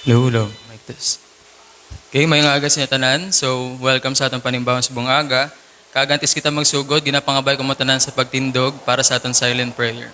Low, low, like this. Okay, may nga aga sa tanan. So, welcome sa atong panimbawang subong aga. Kagantis kita magsugod, ginapangabay ko mo tanan sa pagtindog para sa atong silent prayer.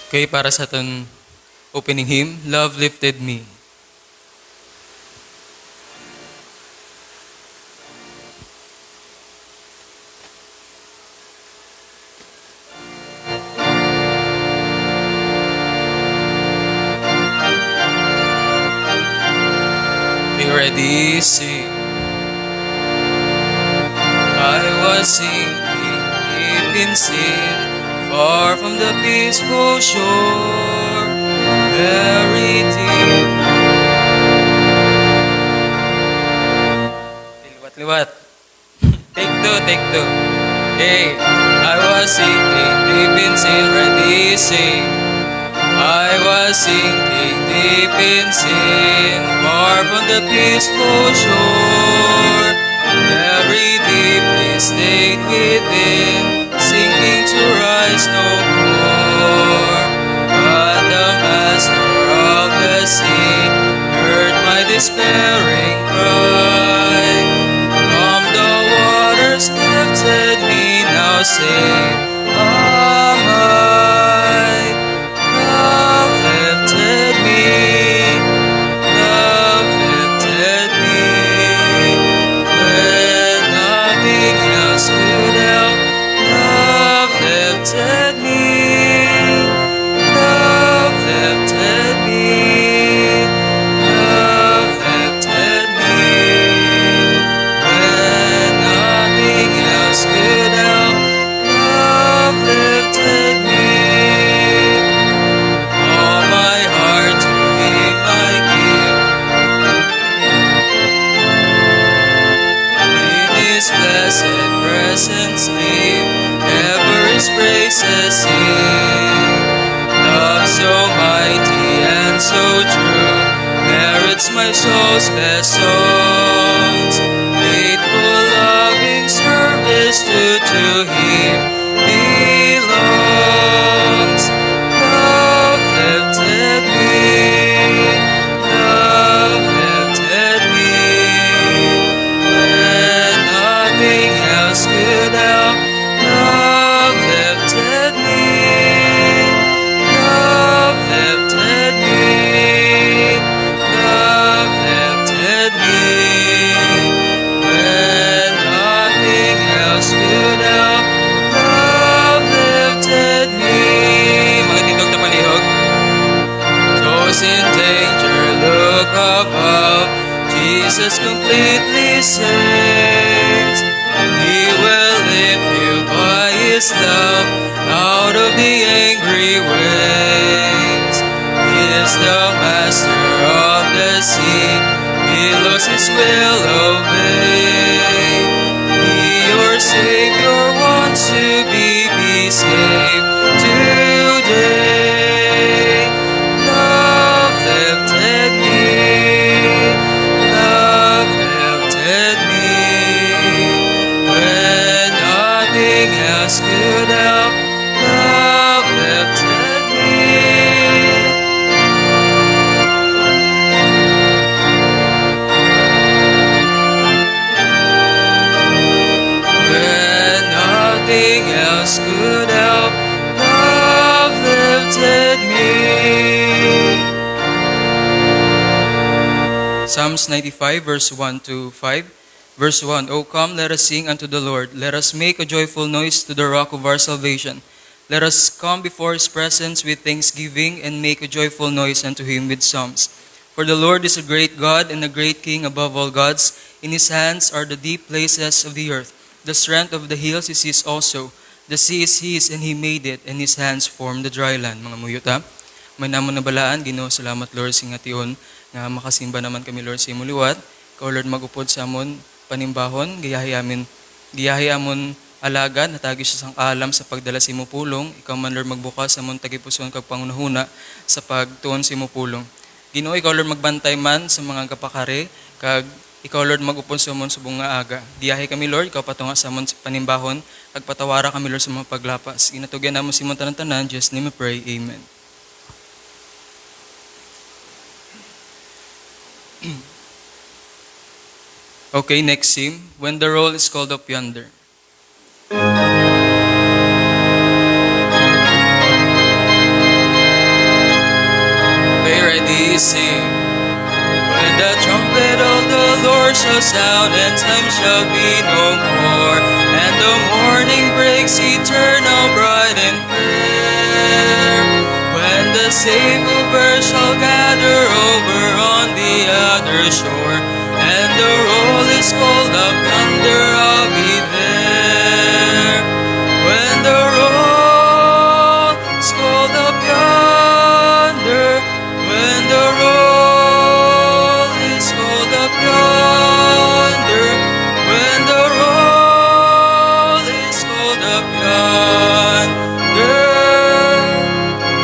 Okay, para sa atong opening hymn, Love Lifted Me. Okay, ready, sing. I was sinking deep in sin, far from the peaceful shore, very deep. Liwat-liwat. Take two, take two. Hey, I was sinking deep in sin, ready, sing. I was sinking deep in sin, far from the peaceful shore. Very deeply stayed within, sinking to rise no more. But the master of the sea heard my despairing cry. From the waters lifted me, now safe am I. Love lifted me, love lifted me, when nothing else could help. Love lifted me, love lifted me, love lifted me, when nothing else could help. Love lifted me. All my heart to Him I give. In His blessed presence live, ever His praises sing. Love so mighty and so true merits my soul's best songs. Faithful, loving service to Him belongs. Love lifted me, love lifted me, when nothing else could help. Love lifted me, love lifted me, love lifted me, when nothing else could help. Love lifted me. Mga tindog na palihog. Those in danger, look above. Jesus completely saves. He will lift you by His love out of the angry waves. He is the master of the sea. He looks His will obey. He, your Savior, wants to be saved today. Love lifted me, love lifted me, when nothing else could help. Love lifted me. When nothing else could help. Love lifted me. Psalms 95, verse 1 to 5. Verse 1, O come, let us sing unto the Lord. Let us make a joyful noise to the rock of our salvation. Let us come before His presence with thanksgiving and make a joyful noise unto Him with psalms. For the Lord is a great God and a great King above all gods. In His hands are the deep places of the earth. The strength of the hills is His also. The sea is His, and He made it, and His hands formed the dry land. Mga muyuta, may namon na balaan, Ginoo, salamat Lord, singation, nga makasimba naman kami Lord sa imuliwat. Ikaw Lord magupod sa amon panimbahon, giyahi amon alagad, natagi siya sang alam sa pagdala sa imo pulong. Ikaw man Lord magbukas sa amon tagipuson kag pangunahuna sa pagtuon sa imo pulong. Ginoo, ikaw Lord magbantay man sa mga kapakari, kag ikaw Lord magupon sa amon subong nga aga. Giyahi kami Lord, ikaw patunga sa amon panimbahon, kag patawara kami Lord sa mga paglapas. Ginatugyan namo si imong tanan-tanan, just name we pray, amen. Okay, next hymn. When the roll is called up yonder. Okay, ready, sing. When the trumpet of the Lord shall sound, and time shall be no more, and the morning breaks eternal, bright and fair. When the saved shall gather over on the other shore, and the roll is called up yonder, I'll be there. When the roll is called up yonder, when the roll is called up yonder, when the roll is called up yonder,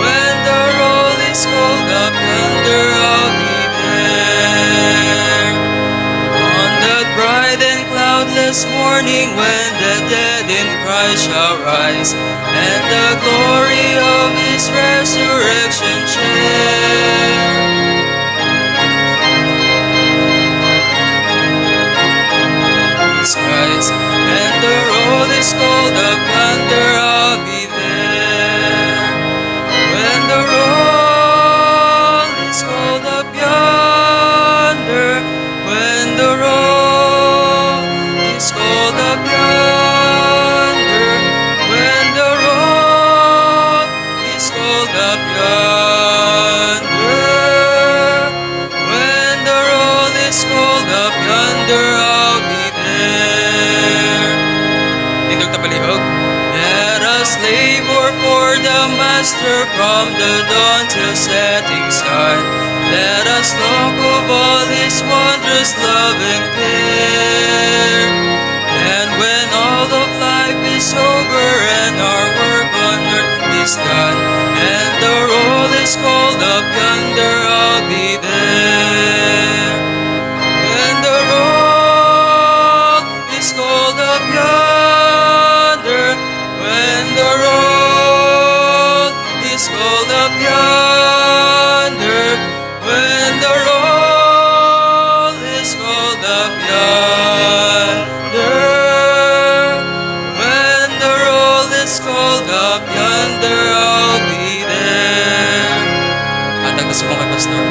when the roll is called up yonder, I'll be there. On that bright and cloudless morning, when the dead in Christ shall rise, and the glory of His resurrection share. Skies, and the road is called up yonder, I'll be there. When the roll is called up yonder, when the roll is called up yonder, when the roll is called up yonder, when the roll is called up yonder, I'll be there. Tindog ta palihog. Let us labor for the Master from the dawn till setting sun. Let us talk of all His wondrous love and care. And when all of life is over and our work on earth is done, and the roll is called up yonder, I'll be there. When the roll is called up yonder, when the roll is called up yonder, when the roll is called up yonder, when the roll is called up yonder, I'll be there. Atag na sumong kay Pastor.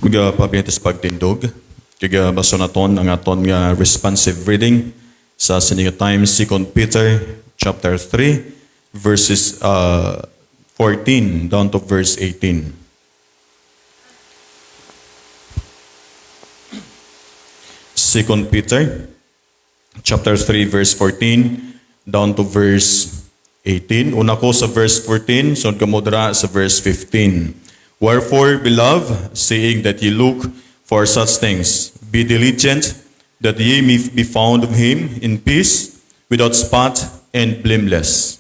Mga pabiyatis pagtindog, kaya baso naton ang aton nga responsive reading sa Sininga Times, 2 Peter chapter 3, verses 14 down to verse 18. Second Peter chapter 3, verse 14 down to verse 18. Una ko sa verse 14, sunod ka modra sa verse 15. Wherefore, beloved, seeing that ye look for such things, be diligent that ye may be found of Him in peace, without spot and blameless.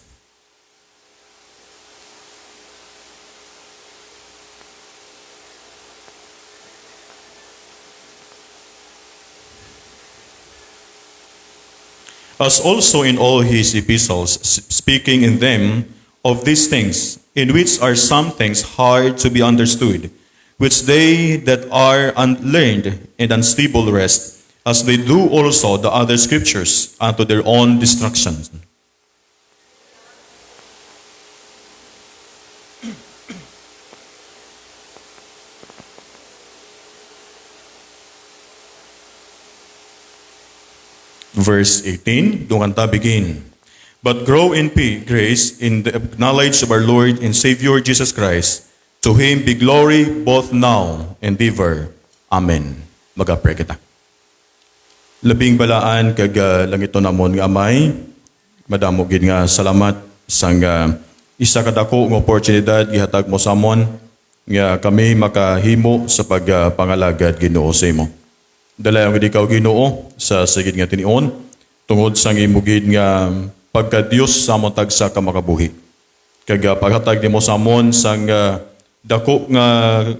As also in all his epistles, speaking in them of these things, in which are some things hard to be understood, which they that are unlearned and unstable rest, as they do also the other scriptures, unto their own destruction. Verse 18, doon kanta begin. But grow in grace in the knowledge of our Lord and Savior Jesus Christ. To Him be glory both now and ever. Amen. Mag-pray kita. Labing balaan kag langito namon nga amay, Madamo gid nga salamat sang isa ka dako nga oportunidad gihatag mo sa amon nga kami makahimo sa pagpangalagad Ginoo sa imo. Dalayang gid ikaw Ginoo sa sigid nga tinion tungod sang imo gid nga pagka-Dios sa amon tagsa ka makabuhi. Kag paghatag nimo sa amon sang dako nga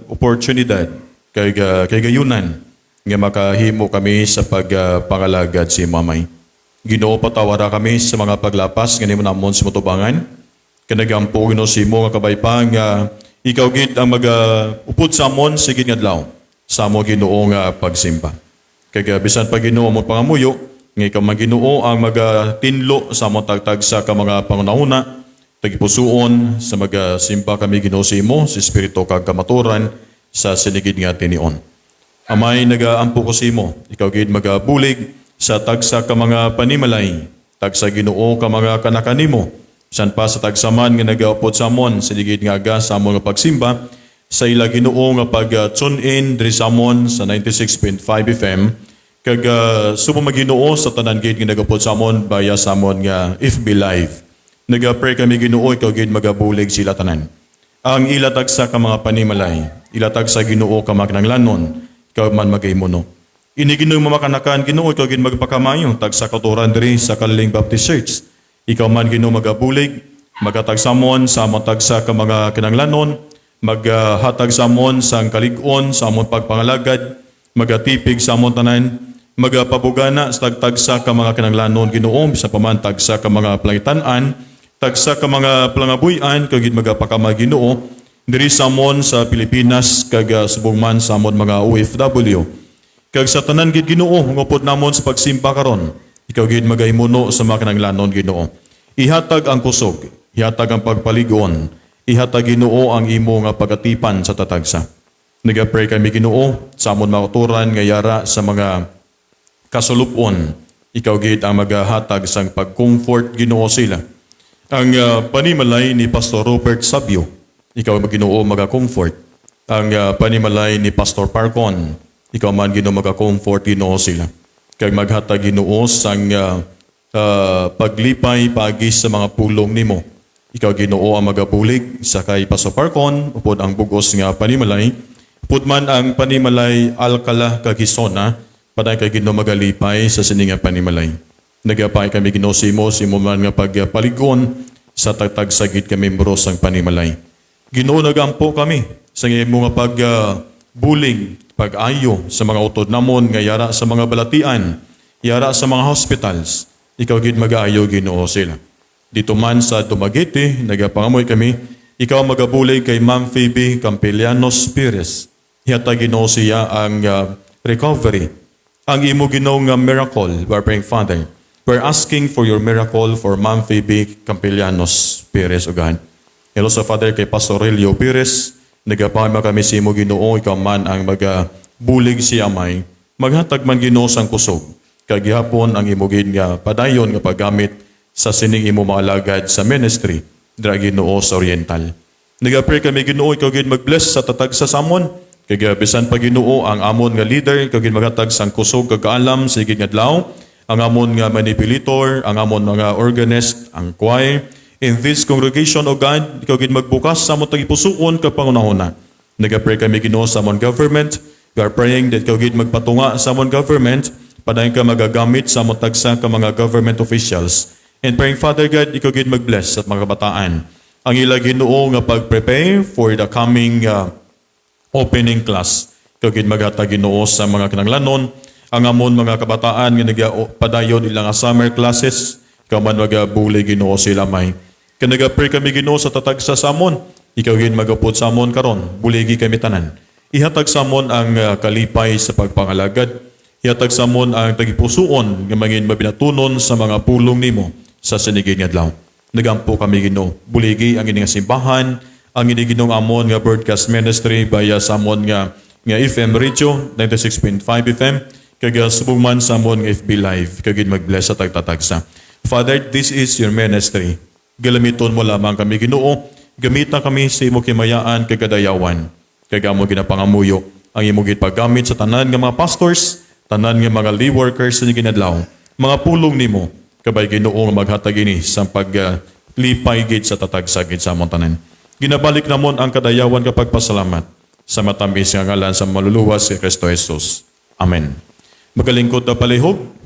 oportunidad kay gayunan nga makahimo kami sa pagpangalagad si Mamay. Ginoo patawara kami sa mga paglapas nga nimo namon sa motubangan. Kanagampo Ginoo si mo nga kabaypang nga ikaw gid ang upod sa amon sigid nga adlaw sa amo Ginoo nga pagsimba. Kay bisan pa Ginoo mo pangamuyo nga ikaw man Ginoo ang magatinlo sa amon tagtagsa ka mga pangunahuna tagipusuon sa magsimba kami Ginoo si mo si espiritu kag kamaturan sa sinigid nga tinion. Amay nagaampo ko si mo, ikaw gid magabulig sa tagsa ka mga panimalay, tagsa Ginoo ka mga kanakanimo, san pa sa tagsaman nga nagaupod sa amon, sinigid nga aga sa amon nga pagsimba, sa ila Ginoo nga pag-tune in diri sa amon sa 96.5 FM, kag sumo Ginoo sa tanan gid nga nagaupod sa amon baya sa amon nga FB Live. Nagapray kami Ginoo, ikaw gid magabulig sila tanan. Ang ilatag sa ka mga panimalay, ilatag sa Ginoo ka magnanglanon, ikaw man magaymono. Iniginong mamakanakan Ginoo, ikaw gid magpakamayo, tag sa katuran diri sa Kaliling Baptist Church. Ikaw man Ginoo magabulig, magatagsamon sa amon tagsa ka mga kinanglanon, maghatag samon sa kalig-on sa amon pagpangalagad, magatipig sa amon tanan, magapabugana sa tagtagsa ka mga kinanglanon Ginoo, sa pamantag sa ka mga plangitan-an, tagsa ka mga plangabuyan, kagid magapakama Ginoo, diri sa amon sa Pilipinas, kag subong man sa amon mga OFW. Kag sa tanan gid Ginoo, ngupod namon sa pagsimba karon, ikaw gid magaymuno sa mga kinanglanon Ginoo. Ihatag ang kusog, ihatag ang pagpaligon, ihatag Ginoo ang imo nga pagatipan sa tatagsa. Nagapray kami Ginoo sa amon matuturan nga yara sa mga kasulupon, ikaw gid ang maghatag sang pag-comfort Ginoo sila. Ang panimalay ni Pastor Robert Sabio, ikaw Ginoo maga-comfort. Ang panimalay ni Pastor Parcon, ikaw man Ginoo maga-comfort Ginoo sila. Kag maghatag Ginoo sang paglipay pagis sa mga pulong nimo. Ikaw Ginoo ang magabulig sa kay Pastor Parcon upod ang bugos nga panimalay. Upod man ang panimalay Alcala kag Hisona, paday kay Ginoo magalipay sa sininga panimalay. Nagapay kami Ginoo si mo man nga pagpaligon sa tagtagsagit kami membro sang panimalay. Ginoo nagampo kami sa imo nga pagbulig, pag-ayo sa mga utod namon nga yara sa mga balatian, yara sa mga hospitals. Ikaw gid mag-aayo Ginoo sila. Dito man sa Dumaguete, nagapangamoy kami, ikaw magabulig kay Ma'am Phoebe Campelianos Pires. Hiyata Ginoo siya ang recovery. Ang imo Ginoo nga miracle, we're praying Father. We're asking for your miracle for Ma'am Phoebe Campelianos Pires, O God. Hello sa Father kay Pastor Relio Pires, nagapama kami si imo Ginoo, ikaw man ang magabulig si Amay, maghatag man Ginoo sang kusog, kag gihapon ang imo gid nga padayon nga paggamit sa sining imo mga alagad sa ministry, dira Ginoo sa Oriental. Nagapray kami Ginoo, ikaw gid mag-bless sa tatag sa samon, kag bisan pa Ginoo ang amon nga leader, ikaw gid maghatag sang kusog kag kaalam sa higit nga adlaw, ang amon nga manipulator, ang amon mga organist, ang choir. In this congregation, O God, ikaw gid magbukas sa amon tagipusoon ka pangunahuna. Nagapray kami Ginoo sa amon government. We are praying that ikaw gid magpatunga sa amon government, padayon ka magagamit sa amon tagsa ka mga government officials. And praying Father God, ikaw gid mag-bless at mga kabataan. Ang ila Ginoo nga pag-prepare for the coming opening class. Ikaw gid maghatag Ginoo sa mga kinanglanon, ang amon mga kabataan nga nagapadayon ilang summer classes, ikaw man magabulig Ginoo sila may. Kanagapray kami Ginoo sa tatag sa samon, ikaw gid magapod sa amon karon, buligi kami tanan. Ihatag sa amon ang kalipay sa pagpangalagad, ihatag sa amon ang tagipusoon nga mangin mabinatunon sa mga pulong nimo sa sinigid nga adlaw. Nagampo kami Ginoo, buligi ang ining simbahan, ang ining Ginoong amon nga broadcast ministry baya sa amon nga FM radio 96.5 FM. Kag subong man sa amon nga FB Live, kagid mag-bless sa tagtatagsa. Father, this is your ministry. Galamiton mo lamang kami Ginoo, gamita kami sa imo kimayaan kag kadayawan. Kag amo ginapangamuyo ang imo gid paggamit sa tanan nga mga pastors, tanan nga mga lay workers sa ginadlaw, mga pulong nimo, kabay Ginoo nga maghatag ini sa paglipay gid sa tatag sagid sa among tanan. Ginabalik namon ang kadayawan kapag pasalamat sa matamis nga ngalan sa maluluwas si Kristo Jesus. Amen. Magalingkod na palihog.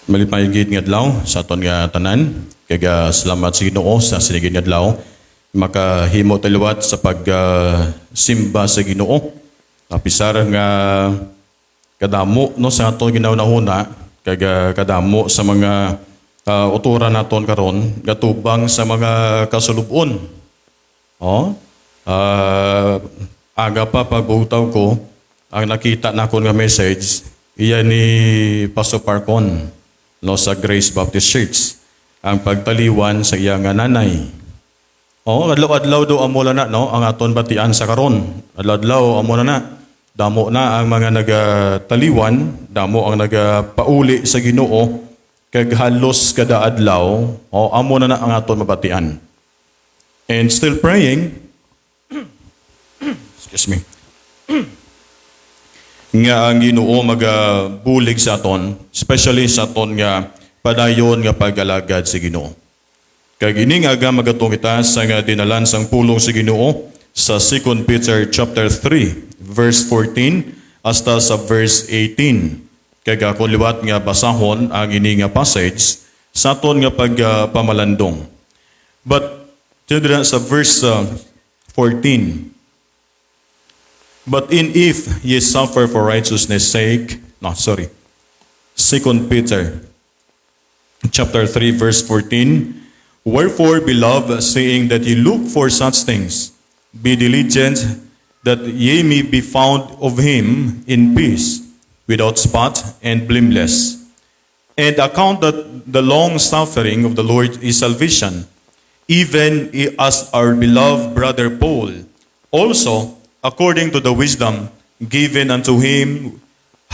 Malipayigid nga adlaw sa aton nga tanan. Kaya salamat sa Ginoo sa sinigid nga adlaw. Makahimo taliwat sa simba sa Ginoo. Napisar nga kadamo no sa aton ginahuna kaya kadamo sa mga uturan naton karon gatubang sa mga kasulubon. Aga pa pagbutaw ko ang nakita na ko nga message iya ni Pastor Parcon no sa Grace Baptist Church ang pagtaliwan sa iya nga nanay. Adlaw-adlaw do amo na no ang aton batian sa karon. Adlaw-adlaw amo na. Damo na ang mga nagataliwan, damo ang nagapauli sa Ginoo kag halos kada adlaw, amo na ang aton mabatian. And still praying, excuse me, nga ang Ginoo magabulig sa aton, especially sa aton nga padayon nga pag-alagad sa Ginoo. Kag ini nga magatong kita sa nga dinalan sang pulong sa Ginoo sa 2 Peter chapter 3 verse 14 hasta sa verse 18. Kaya ako liwat nga basahon ang ini nga passage sa aton nga pagpamalandong. But tidra sa verse 14. But if ye suffer for righteousness' sake, 2 Peter chapter 3 verse 14. Wherefore, beloved, saying that ye look for such things, be diligent that ye may be found of him in peace, without spot and blameless. And account that the long suffering of the Lord is salvation, even as our beloved brother Paul, also according to the wisdom given unto him,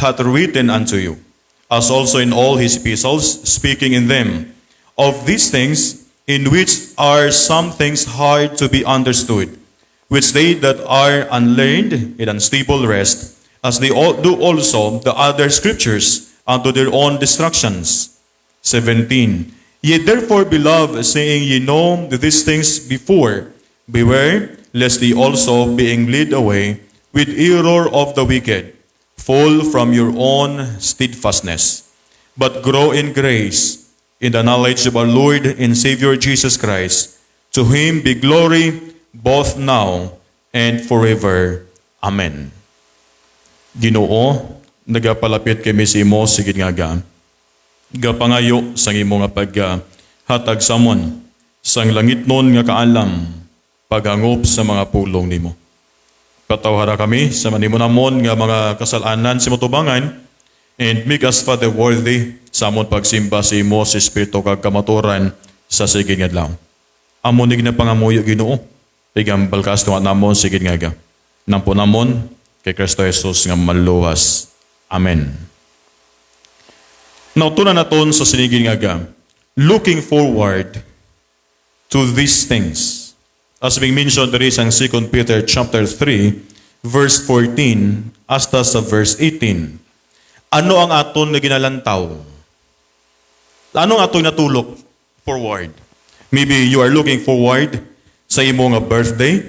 hath written unto you, as also in all his epistles, speaking in them of these things, in which are some things hard to be understood, which they that are unlearned in unstable rest, as they do also the other scriptures unto their own destructions. 17. Ye therefore, beloved, saying ye know these things before, beware lest ye also, being led away with error of the wicked, fall from your own steadfastness, but grow in grace, in the knowledge of our Lord and Savior Jesus Christ. To him be glory both now and forever. Amen. Ginoo, nagapalapit kami sa imo, sige nga gapangayo sang imo nga paghatag samon sang langit nun nga kaalam, paghangop sa mga pulong nimo. Patawhara kami sa manimo namon nga mga kasalanan sa motubangan, and make us, Father, worthy sa amon pagsimba sa imo sa Espiritu kag kamaturan sa sige nga adlaw. Amon nig na pangamuyo Ginoo, igambal ka sa namon sige nga nampo namon kay Kristo Jesus nga maluwas. Amen. Now, tunan naton sa sinigin nga looking forward to these things. As being mentioned, there is ang 2 Peter chapter 3, verse 14, hasta sa verse 18. Ano ang aton na ginalantaw? Ano ang aton natulok forward? Maybe you are looking forward sa imong birthday,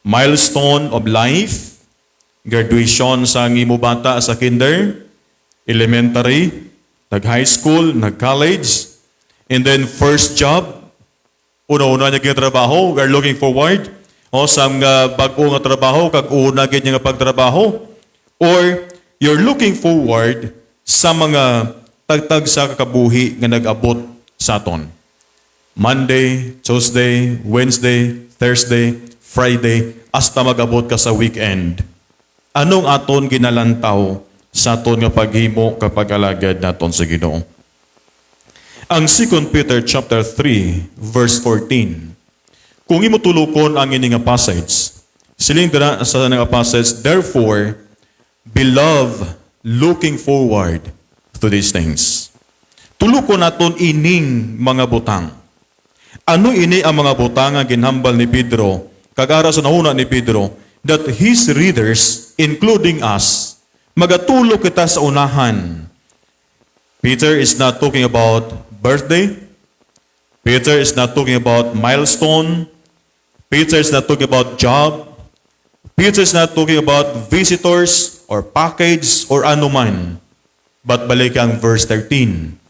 milestone of life, graduation sa imo bata sa kinder, elementary, nag-high school, nag-college, and then first job, una-una niya trabaho, we are looking forward, sa bago nga trabaho, kag una niya nga pagtrabaho, or you're looking forward sa mga tagtag sa kakabuhi nga nag-abot sa aton. Monday, Tuesday, Wednesday, Thursday, Friday, hasta mag-abot ka sa weekend. Anong aton ginalantaw sa aton nga paghimo kapag alagad naton sa Ginoo? Ang 2 Peter chapter 3 verse 14. Kung imo tulokon ang ini nga passage, siling dira sa nga passage, therefore, beloved, looking forward to these things. Tulokon naton ining mga butang. Ano ini ang mga butang nga ginhambal ni Pedro? Kagara sa nauna ni Pedro, that his readers, including us, magatulog kita sa unahan. Peter is not talking about birthday. Peter is not talking about milestone. Peter is not talking about job. Peter is not talking about visitors or package or anuman. But balik ang verse 13.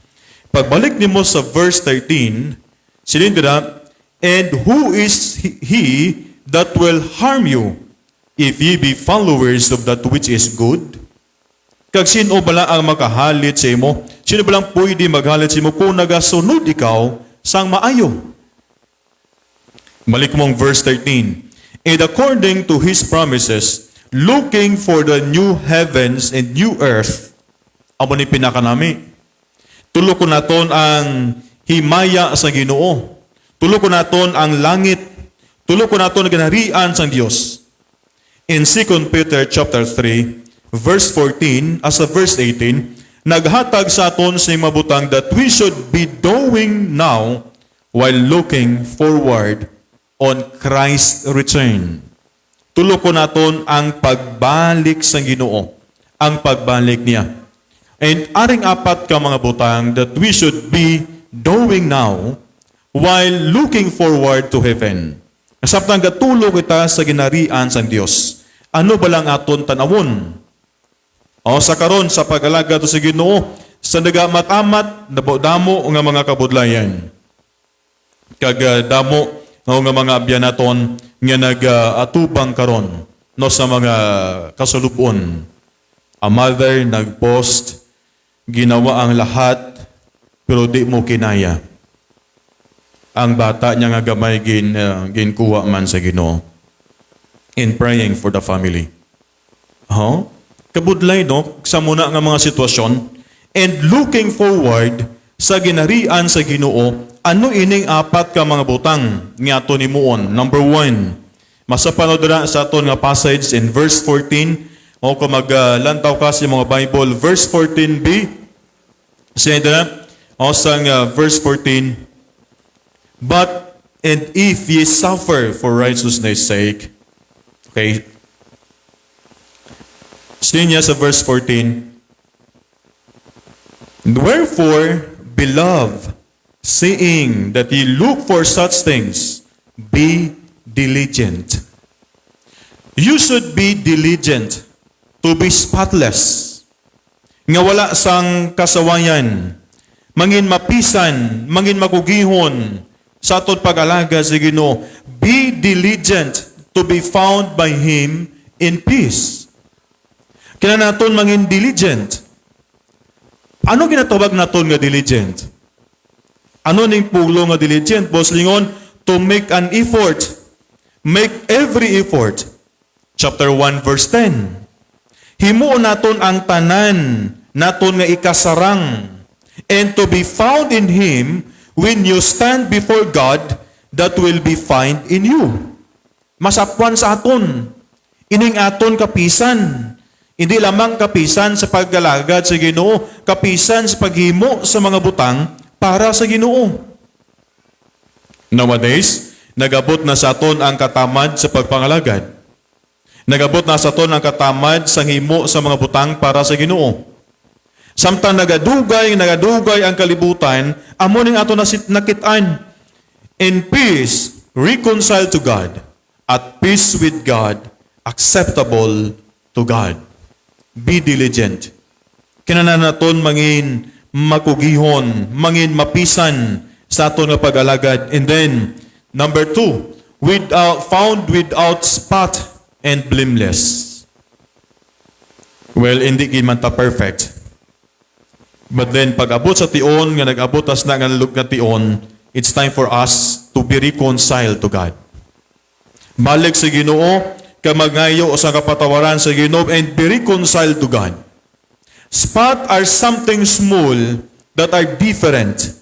Pagbalik nimo sa verse 13, sinindira, and who is he that will harm you if ye be followers of that which is good? Kag sino bala ang makahalit sa imo? Sino balang pwede maghalit sa imo kung nagasunod ikaw sang maayo? Balik mong verse 13. And according to his promises, looking for the new heavens and new earth, amo ni pinakanami. Tulo ko naton ang himaya sa Ginoo. Tulo ko naton ang langit. Tulo ko naton ang ganarian sang Dios. In 2 Peter chapter 3, verse 14, as a verse 18, naghatag sa aton sa mabutang that we should be doing now while looking forward on Christ's return. Tulo ko naton ang pagbalik sa Ginoo, ang pagbalik niya. And aring apat ka mga butang that we should be doing now while looking forward to heaven. Kasaptang gatulo kita sa ginarian sang Dios. Ano ba lang aton tanawon? O sa karon sa pag-alaga to sa Ginoo, sa nagamat-amat nabodamo nga mga kabudlayan. Kag damo nga mga abiyanaton nga nag-atubang karon no sa mga kasulupon. A mother nag-post, ginawa ang lahat pero di mo kinaya. Ang bata niya nga gamay ginkuha man sa Ginoo in praying for the family. Kabudlay no sa muna nga mga sitwasyon and looking forward sa ginarian sa Ginoo. Ano ining apat ka mga butang nga ato nimuon? Number 1, masapanod na sa aton nga passage in verse 14. O kung maglantaw ka sa mga Bible, verse 14b, siya na, o sang verse 14, but, and if ye suffer for righteousness' sake, okay, siya niya sa verse 14, wherefore, beloved, seeing that ye look for such things, be diligent. You should be diligent to be spotless. Nga wala sang kasawayan, mangin mapisan, mangin makugihon, sa aton pag-alaga sa Ginoo. Be diligent to be found by Him in peace. Kaya naton mangin diligent. Ano ginatawag naton nga diligent? Ano ning pulo nga diligent? Boss Lingon, to make an effort. Make every effort. Chapter 1 verse 10. Himuon naton ang tanan naton nga ikasarang and to be found in Him when you stand before God that will be found in you. Masapwan sa aton. Ining aton kapisan. Hindi lamang kapisan sa paggalagad sa Ginoo, kapisan sa paghimo sa mga butang para sa Ginoo. Nowadays, nagabot na sa aton ang katamad sa pagpangalagad. Nagabot na sa aton ang katamad sa himo sa mga butang para sa Ginoo. Samtang nagadugay ang kalibutan, amo ning aton nakitaan. In peace, reconcile to God. At peace with God, acceptable to God. Be diligent. Kinahanglan naton mangin makugihon, mangin mapisan sa aton nga pag-alagad. And then, number 2, found without spot and blameless. Well, hindi man ta perfect. But then, pag abot sa tion, nga nag-abot as na nga nga tion, it's time for us to be reconciled to God. Balik sa Ginoo, kamangayo o sa kapatawaran sa Ginoo, and be reconciled to God. Spot are something small that are different.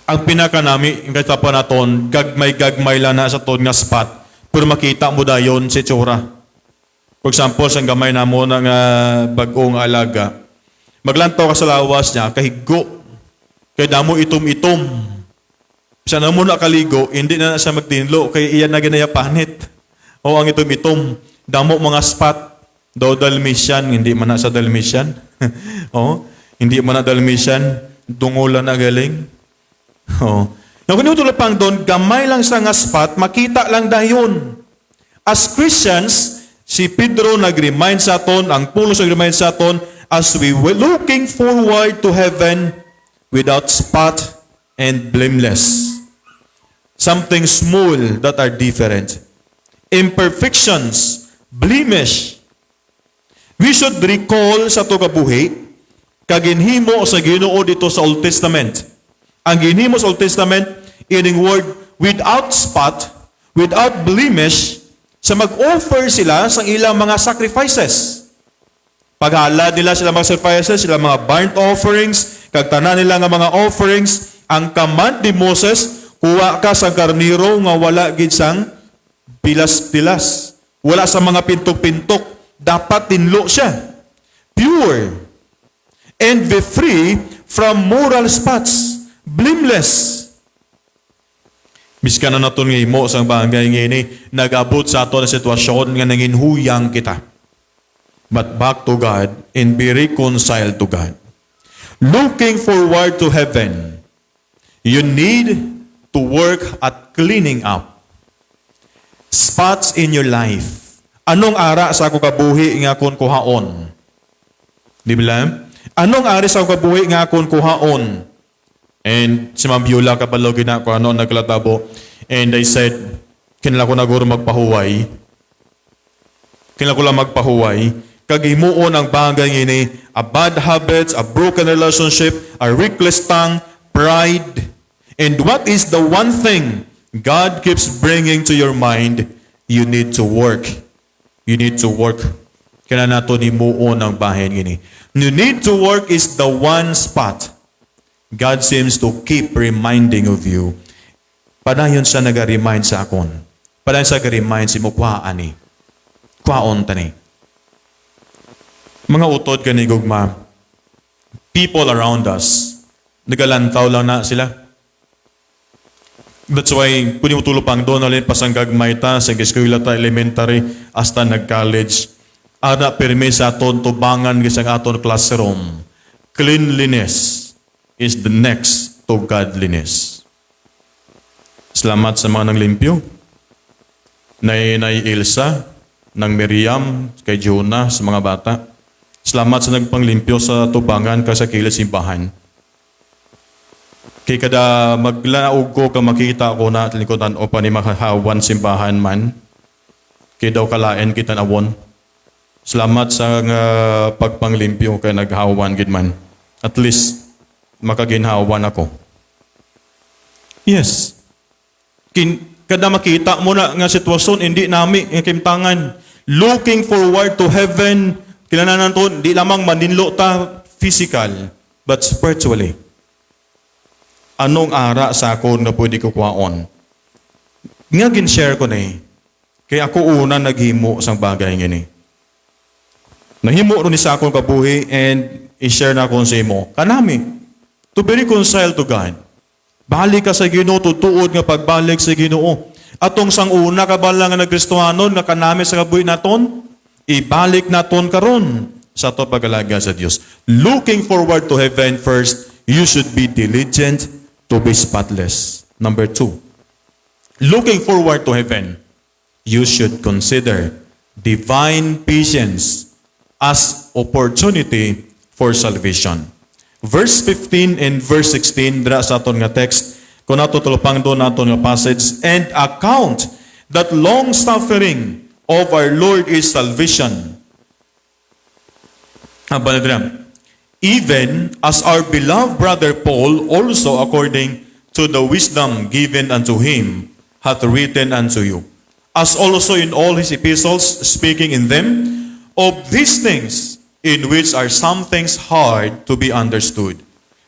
Ang pinakanami, yung katapan naton, gagmay lang na sa ton nga spot, pero makita mo dayon si tsura. For example, sa gamay na mo ng bagong alaga, maglantaw ka sa lawas niya, kahigo, kaya damo itom-itom. Siya na mo na kaligo, hindi na siya magtinlo, kaya iyan na ginayapanit. O ang itom-itom, damo mga spot, daw Dalmatian, hindi man na sa Dalmatian. Hindi man na Dalmatian, dungulan na galing. Yung kunutulad pang doon, gamay lang sa nga spot, makita lang dayon. As Christians, si Pedro nag-remind sa aton, ang Paulo nag-remind sa aton, as we were looking forward to heaven, without spot and blameless. Something small that are different. Imperfections, blemish. We should recall sa ito kabuhi, kaginhimo sa Ginoo dito sa Old Testament. Ang ginhimo sa Old Testament, ining word, without spot, without blemish, sa mag-offer sila sa ilang mga sacrifices. Paghalad nila sila mga sacrifices, sila mga burnt offerings, kagtanan nila nga mga offerings, ang command ni Moses, kuha ka sa karniro nga wala gid sang pilas-pilas. Wala sa mga pintok-pintok. Dapat tinlo siya. Pure. And be free from moral spots. Blameless. Biska na naton nga imo sang bagay nga ini, nag-abot sa ato na sitwasyon nga nanginhuyang kita. But back to God and be reconciled to God. Looking forward to heaven, you need to work at cleaning up spots in your life. Anong ara sa ako kabuhi nga akon kuhaon? Di ba? Anong ari sa ako kabuhi nga akon kuhaon? And si Ma'am Beulah kapalo gina ko ano naglatabo. And I said, kinala ko na guro magpahuway. Kinala ko lang magpahuway. Kagimuon ang bagay ini, a bad habits, a broken relationship, a reckless tongue, pride. And what is the one thing God keeps bringing to your mind? You need to work. You need to work. Kaya nato ni muon ang bahin ini. You need to work is the one spot. God seems to keep reminding of you. Padayon siya nag-remind sa akon. Padayon siya nag-remind si mo, kwaan ni. Kwaon tani. Mga utod ka ni Gugma, people around us, nagalantaw lang na sila. That's why, pwede mo tulupang doon alin pasang gagmay ta, sa eskwela ta elementary, hasta nag-college. Ada permi sa aton tubangan sa aton classroom. Cleanliness is the next to godliness. Salamat sa mga nanglimpyo. Nay Ilsa, ng Miriam, kay Jonah, sa mga bata. Salamat sa nagpanglimpyo sa tubangan ka sa kilid simbahan. Kay kada maglaog ko ka makita ko na likotan o pa ni makahawan simbahan man. Kay daw kalaen kita nawon. Salamat sa pagpanglimpyo kay naghawan gid man. At least makaginhawan ako. Yes. Kada makita mo na nga sitwasyon hindi nami nga kimtangan looking forward to heaven. Kailangan nato, di lamang maninlo ta physical, but spiritually. Anong ara sa ako na pwede ko kuwaon? Nga gin-share ko na eh. Kaya ako una naghimo sa bagay nga ni. Nahimo rin sa akong kabuhi and i-share na ako sa imo. Kanami, to be reconciled to God. Balik ka sa Ginoo, tutuod nga pagbalik sa Ginoo. Atong sang una kabala nga nagkristohanon, nga kanami sa kabuhi naton, ibalik naton karon sa to pagalaga sa Dios. Looking forward to heaven first, you should be diligent to be spotless. Number 2, looking forward to heaven, you should consider divine patience as opportunity for salvation. Verse 15 and verse 16, dira sa aton nga text, kung nato tulupang doon naton nga passage, and account that long suffering of our Lord is salvation. Even as our beloved brother Paul also according to the wisdom given unto him hath written unto you, as also in all his epistles, speaking in them of these things, in which are some things hard to be understood,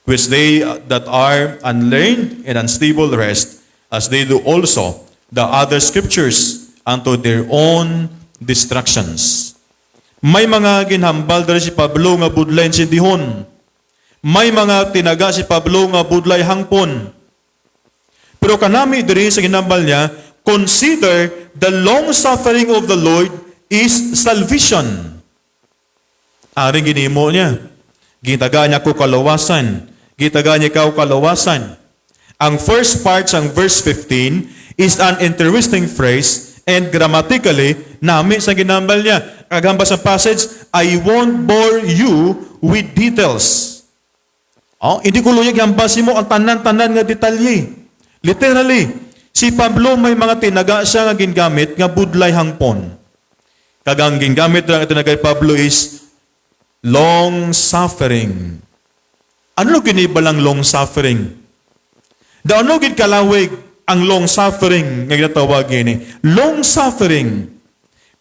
which they that are unlearned and unstable rest, as they do also the other scriptures unto their own distractions. May mga ginhambal dali si Pablo nga budlay sindihon. May mga tinaga si Pablo nga budlay hangpon. Pero kanami diri sa ginhambal niya, consider the long suffering of the Lord is salvation. Aring ginimo niya. Gitaga niya ko kalawasan. Gitaga niya ikaw kalawasan. Ang first part ng verse 15 is an interesting phrase. And grammatically, nami sa ginambal niya. Kagamba sa passage, I won't bore you with details. Oh, hindi ko luyag hambasi mo ang tanan-tanan nga detalye. Literally, si Pablo may mga tinaga siya nga gingamit nga budlay hangpon. Kagang gingamit lang ito na kay Pablo is long suffering. Ano ginibalang long suffering? Ano gid kalawig ang long suffering nga ginatawag ini? Long suffering.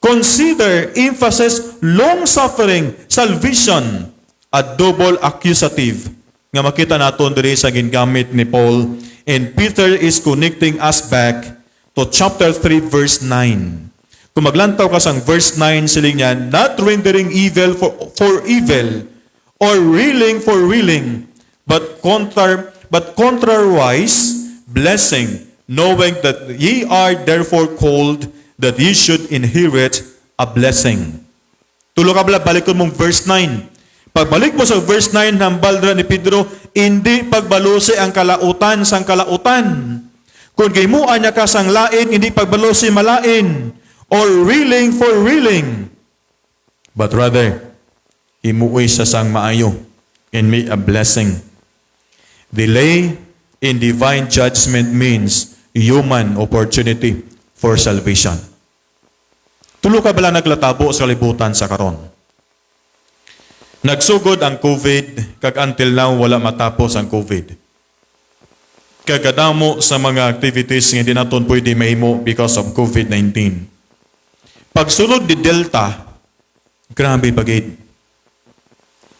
Consider, emphasis, long suffering, salvation, a double accusative. Nga makita naton diri sa gingamit ni Paul. And Peter is connecting us back to chapter 3 verse 9. Kung maglantaw ka sang verse 9 siling niya, not rendering evil for evil or reeling for reeling, but contrariwise blessing, knowing that ye are therefore called that ye should inherit a blessing. Tulo ka bala, balik ko mong verse 9. Pagbalik mo sa verse 9, hambaldra ni Pedro, hindi pagbalose ang kalautan sang kalautan. Kung gimuan niya ka sang lain, hindi pagbalose malain, or reeling for reeling. But rather, himuoy sa sang maayo, and may a blessing. Delay in divine judgment means human opportunity for salvation. Tulo ka bala naglatabo sa kalibutan sa karon? Nagsugod ang COVID, kag until now wala matapos ang COVID. Kagadamo sa mga activities nga hindi naton pwede mahimo because of COVID-19. Pagsunod ni Delta, grabe bagid.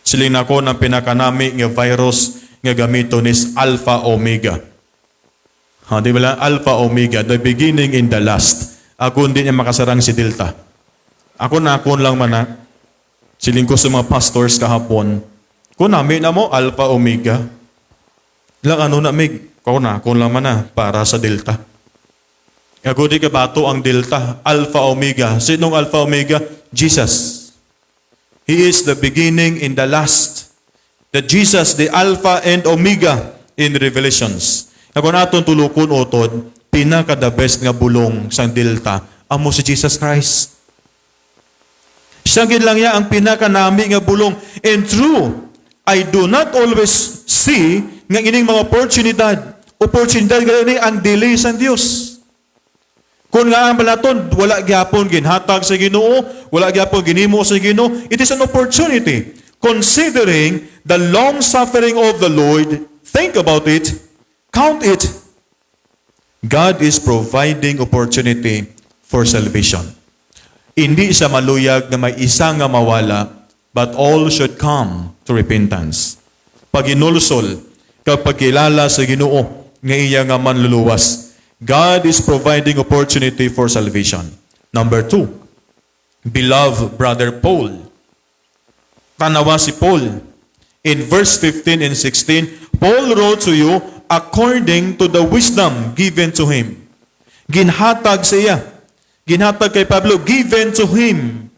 Siling nako ng pinakanami nga virus nga gamiton is Alpha Omega. Di ba lang? Alpha Omega, the beginning and the last. Ako hindi niya makasarang si Delta. Ako lang man na. Siling ko sa mga pastors kahapon, kung namin na mo, Alpha Omega. Lang ano na, Mig? Kung lang man na, para sa Delta. Ako di ka bato ang Delta, Alpha Omega. Sinong Alpha Omega? Jesus. He is the beginning and the last. The Jesus, the Alpha and Omega in Revelations. Ako naton tulukon utod, pinaka-the best nga bulong sa Delta, amo si Jesus Christ. Siyagin lang niya ang pinakanami nga bulong. And true, I do not always see nga ining mga oportunidad gani ang delay sa Dios. Kung nga ang balaton, wala gyapon ginhatag sa Ginoo, wala gyapon ginimo sa Ginoo, it is an opportunity. Considering the long suffering of the Lord, think about it, count it. God is providing opportunity for salvation. Hindi siya maluyag na may isa nga mawala, but all should come to repentance. Pag inulsol, kapag kilala sa Ginoo, nga iya nga manluluwas, God is providing opportunity for salvation. Number 2, beloved brother Paul. Tanawa si Paul. In verse 15 and 16, Paul wrote to you according to the wisdom given to him. Ginhatag siya. Ginhatag kay Pablo, given to him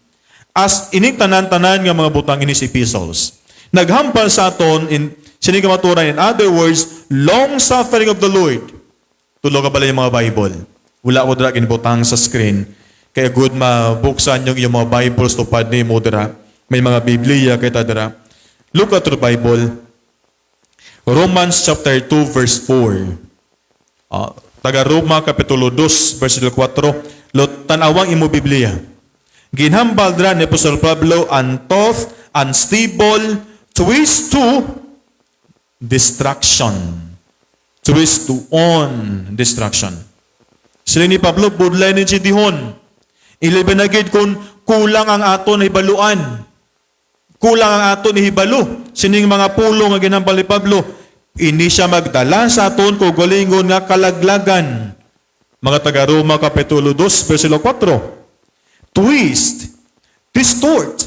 as ining tanan-tanan nga mga butang inis epistles. Naghampal sa aton in sinigamaturan, in other words, long suffering of the Lord. Tulo ka pala yung mga Bible. Wala ko dira kinibutang sa screen. Kaya good mabuksan yung mga Bibles tupad ni mo dira. May mga Biblia kay ta dira. Look at the Bible. Romans chapter 2 verse 4. Taga Roma kapitulo 2 versikulo 4. Tanawang imo Biblia. Ginhambal dra ni Apostol Pablo untoth, unstable, twist to destruction. Twist to on destruction. Sila ni Pablo, budlay ni Dihon. Ilibanagid kung kulang ang aton na hibaluan. Kulang ang aton ni hibalo. Sining mga pulo nga ginhambal ni Pablo. Hindi siya magdala sa aton kung galingon nga kalaglagan. Mga taga-Roma kapitulo 2, versikulo 4. Twist, distort.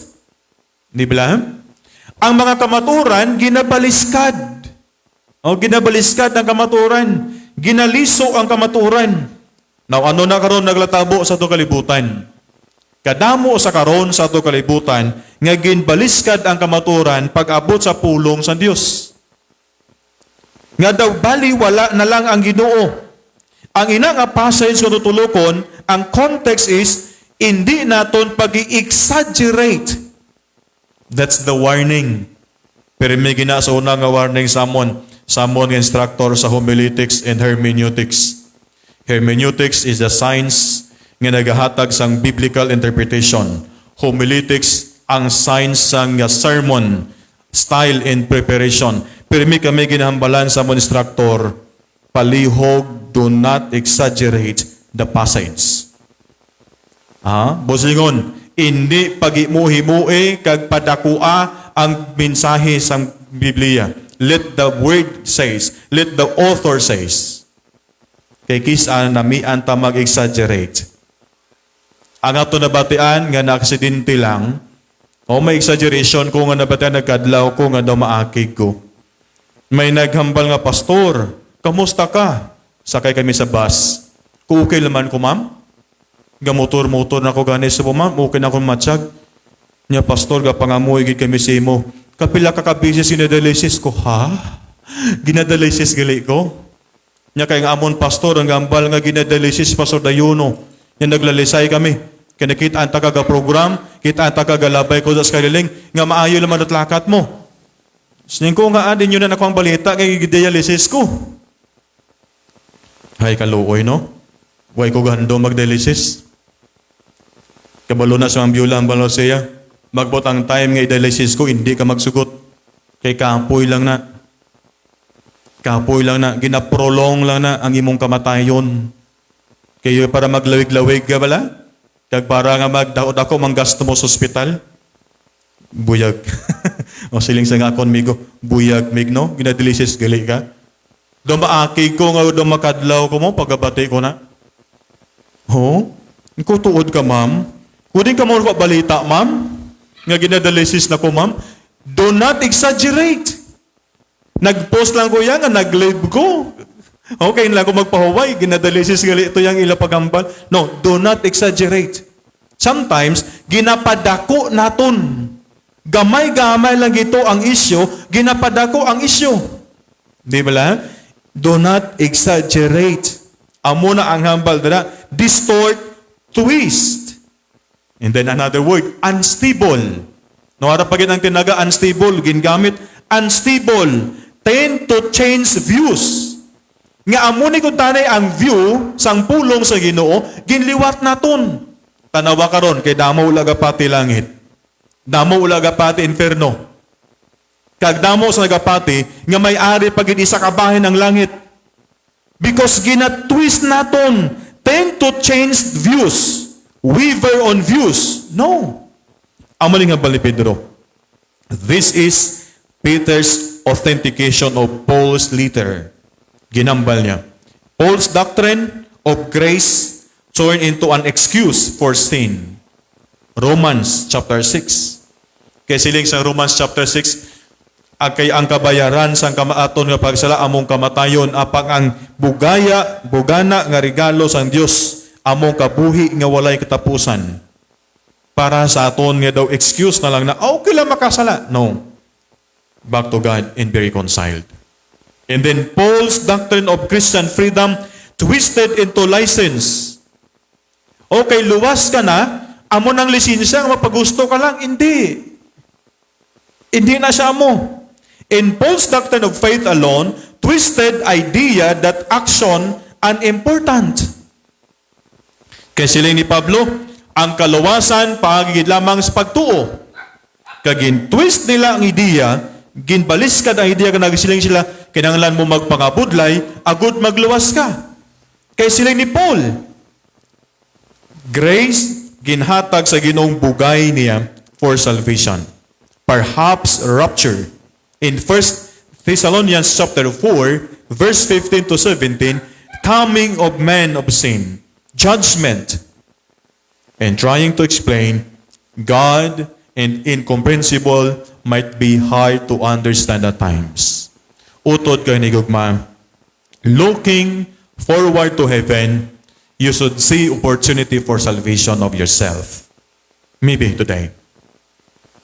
Di ba? Ang mga kamaturan, ginabaliskad. Ginabaliskad ang kamaturan. Ginaliso ang kamaturan. Now, ano na karon naglatabo sa ito kalibutan? Kadamo sa karon sa ito kalibutan, nga ginbaliskad ang kamaturan pag-abot sa pulong sa Dios. Nga daw bali wala na lang ang Ginoo. Ang ina nga passage ko tutulokon, ang context is, hindi naton pag-i-exaggerate. That's the warning. Pero may gina sa una nga warning Samon nga instructor sa homiletics and hermeneutics. Hermeneutics is the science nga nagahatag sang biblical interpretation. Homiletics ang science sang sermon, style and preparation. Pero may kami ginahambalan sa mga instructor, palihog, do not exaggerate the passage. Bosingon, hindi pagimuhimuhi kag padakua ang mensahe sang Biblia. Let the word says, let the author says. Kay kisa namian ta mag-exaggerate. Ang ato nabatian nga na-aksidente lang, may exaggeration ko nga nabatian nagkadlaw ko nga daw maakig ko. May naghambal nga, pastor, kamusta ka? Sakay kami sa bus. Kung okay naman ko, ma'am? Gamotor-motor na ko gani sa ma'am, okay na akong matsyag. Nya, pastor, kapangamoy gid kami sa imo. Kapila ka kabisis ginadalisis ko, ha? Ginadalisis gali ko? Nya kay nga amon pastor, ang gambal nga ginadalisis, Pastor Dayuno. Nya naglalisay kami. Kaya nakita ang taga-program, kita ang taga-galabay ko sa kaliling, nga maayo naman at lakat mo. Sining ko nga adin yun na nakuang balita kay dialysis ko. Hay kaluoy, no? Way ko gando mag-dialysis. Kabalo na sa mga biyula ang balo siya. Magbot ang time nga i-dialysis ko, hindi ka magsugot. Kay kapoy lang na. Kapoy lang na. Ginaprolong lang na ang imong kamatayon. Kayo para maglawig-lawig ka bala? Kag para nga magdaot ako manggasto mo sa ospital? Buyag. O siling sa nga konmigo, buyag mig, no? Ginadilisis gali ka. Dumaakig ko nga dumakadlaw ko mo, pagkabati ko na. Ikaw tuod ka, ma'am. Kudin ka mo ko balita, ma'am. Nga ginadilisis na ko, ma'am. Do not exaggerate. Nag-post lang ko yan, nga nag-live ko. Okay lang ko magpahuway, ginadalisis gali ito yung ilapagambal. No, do not exaggerate. Sometimes, ginapadako naton. Gamay-gamay lang ito ang isyo, ginapadako ang isyo. Di ba lang? Do not exaggerate. Amo na ang hambal na distort, twist. And then another word, unstable. No, harap pagin ang tinaga, unstable, gingamit, unstable. Tend to change views. Nga amo ni kung tanay ang view sang pulong sa Ginoo, ginliwat naton. Tanawa karon kay damo ulaga pati langit. Damo ulaga pati inferno. Kag damo sa nagapati nga may-ari pagid isa ka bahin ng langit. Because gina-twist naton, tend to change views. Waver on views. No. Amo nga bali Pedro. This is Peter's authentication of Paul's letter. Ginambal niya. Paul's doctrine of grace turned into an excuse for sin. Romans chapter 6. Kaya siling sa Romans chapter 6, kay ang kabayaran sang kamaaton nga pagsala among kamatayon apang ang bugana nga regalo sang Dios among kabuhi nga walay katapusan. Para sa aton nga daw excuse na lang na okay lang makasala. No. Back to God and be reconciled. And then Paul's doctrine of Christian freedom twisted into license. Okay, luwas ka na, amo ng lisensya, mapagusto ka lang. Hindi. Hindi na siya amo. In Paul's doctrine of faith alone, twisted idea that action unimportant. Kaya sila ni Pablo, ang kaluwasan pagigid lamang sa pagtuo. Kagin twist nila ang ideya, ginbalis ka ang ideya ka nagsiling sila, kinanglan mo magpangabudlay, agud magluwas ka. Kaya sila ni Paul, grace ginhatag sa Ginoong bugay niya for salvation. Perhaps rapture. In 1 Thessalonians chapter 4, verse 15 to 17, coming of men of sin, judgment, and trying to explain God and incomprehensible might be hard to understand at times. Utod kayo ni Gugma, looking forward to heaven, you should see opportunity for salvation of yourself. Maybe today.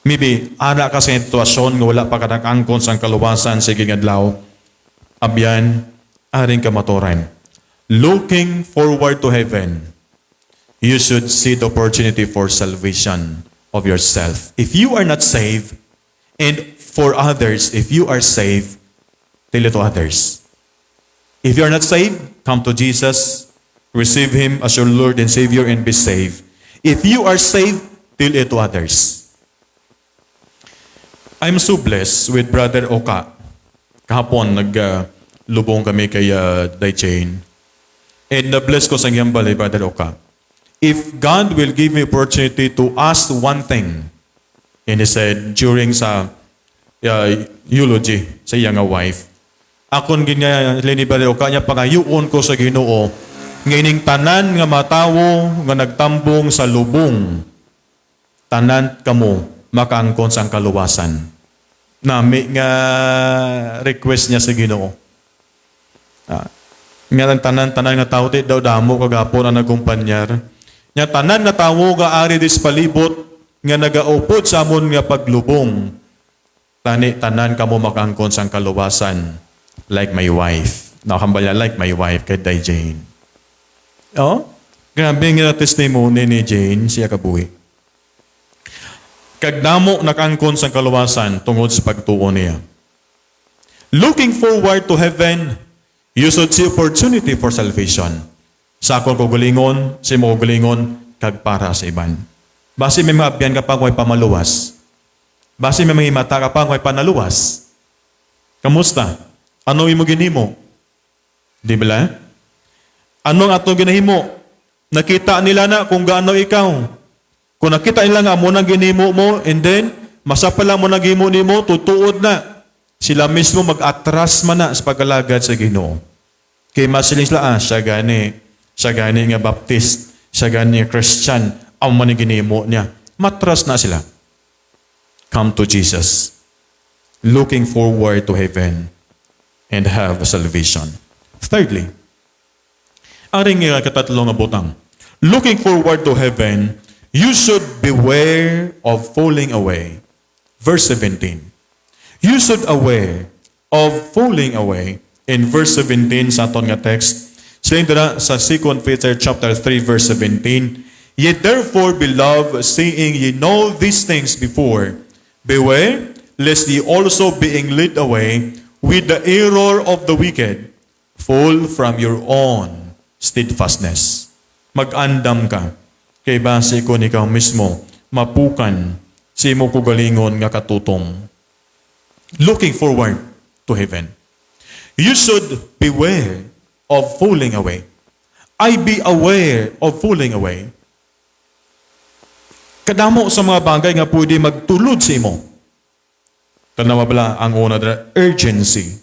Maybe, ana ka sa sitwasyon nga wala pa kadakangkon sa kaluwasan sa gingadlaw. Abyan, aring kamatoran. Looking forward to heaven, you should see the opportunity for salvation of yourself. If you are not saved, and for others. If you are saved, tell it to others. If you are not saved, come to Jesus, receive Him as your Lord and Savior, and be saved. If you are saved, tell it to others. I'm so blessed with Brother Oka. Kahapon, naglubong kami kay Day Jane. And na-bless ko sa iyang balay, Brother Oka. If God will give me opportunity to ask one thing, and he said, during sa eulogy sa iyang wife, akon ni Brother Oka, niya pangayuon ko sa Ginoo, ngayon tanan nga matawo nga nagtambong sa lubong, tanan kamo makaangkon sa kaluwasan. Nami nga request niya sa Ginoo. Nga tanan nga tao di daw damo kagapon ang nagkumpanyar. Nya tanan nga tawo nga ari dis palibot nga nagaupod sa amon nga paglubong. Tanan kamo makaangkon sa kaluwasan like my wife. Nakambala like my wife kay Day Jane. Oh, grabe nga testimony ni Jane siya kabuhi. Kagdamo nakangkon sa kaluwasan tungod sa pagtuo niya. Looking forward to heaven, you should see opportunity for salvation. Sa akong kugulingon, sa mo kugulingon, kag para sa iban. Basi may maabyan ka pa kung pamaluwas. Basi may mga mata ka pa kung panaluwas. Kamusta? Ano imo ginimo? Di ba? Anong atong ginahimo? Nakita nila na kung gaano ikaw. Kung nakita nila nga mo nang ginimo mo, and then, masapala mo nang ginimo nimo, tutuod na. Sila mismo mag-atras man na sa pagkalagad sa Ginoo. Kay masiling sila, siya gani nga Baptist, siya gani Christian, ang man ginimo niya. Matras na sila. Come to Jesus. Looking forward to heaven and have salvation. Thirdly, aring katatlong nga butang. Looking forward to heaven, you should beware of falling away. Verse 17. You should aware of falling away. In verse 17 sa aton nga text, saying sa 2 Peter chapter 3 verse 17, yet therefore, beloved, seeing ye know these things before, beware lest ye also being led away with the error of the wicked, fall from your own steadfastness. Mag-andam ka. Kay base ko ikaw mismo, mapukan si mo kugalingon nga katutong. Looking forward to heaven. You should beware of falling away. I be aware of falling away. Kadamo sa mga bagay nga pwede magtulod sa imo. Tanawa bala ang una na urgency.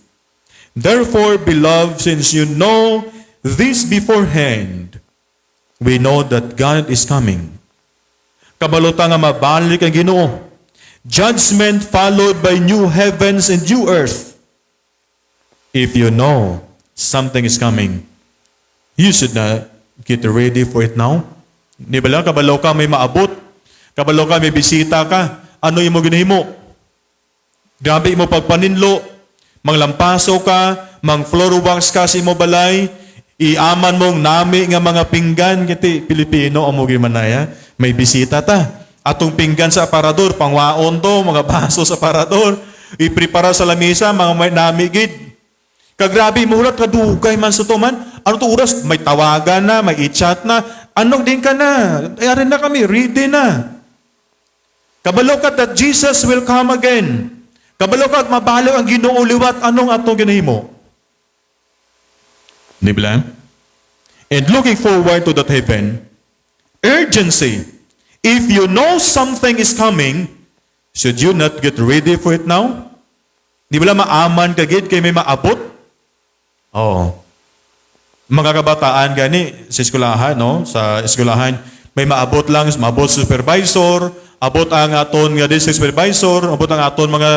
Therefore, beloved, since you know this beforehand, we know that God is coming. Kabalota nga mabalik ang Ginoo. Judgment followed by new heavens and new earth. If you know something is coming, you should not get ready for it now. Di ba lang, kabalo ka may maabot. Kabalo ka may bisita ka. Ano yung mo ginahimo? Grabe mo pagpaninlo. Manglampaso ka, mang floor wax ka sa imo balay. Iaman mong nami nga mga pinggan, kiti Pilipino ang mugi manaya, may bisita ta. Atong pinggan sa aparador, pangwaon to, mga baso sa aparador. Iprepara sa lamisa, mga may namigid. Kagrabe mo ulat, kadugay man sa to man. Ano to oras? May tawagan na, may i-chat na. Anong din ka na? Ayarin na kami, ready na. Kabalokat that Jesus will come again. Kabalokat mabalo ang Ginoo liwat, anong atong ginahimo? Di ba? And looking forward to that heaven, urgency. If you know something is coming, should you not get ready for it now? Di ba maaman kagid kay may maabot? Oo. Mga kabataan gani sa eskwelahan, no? Sa eskwelahan, may maabot lang, maabot supervisor, abot ang aton nga district supervisor, abot ang aton mga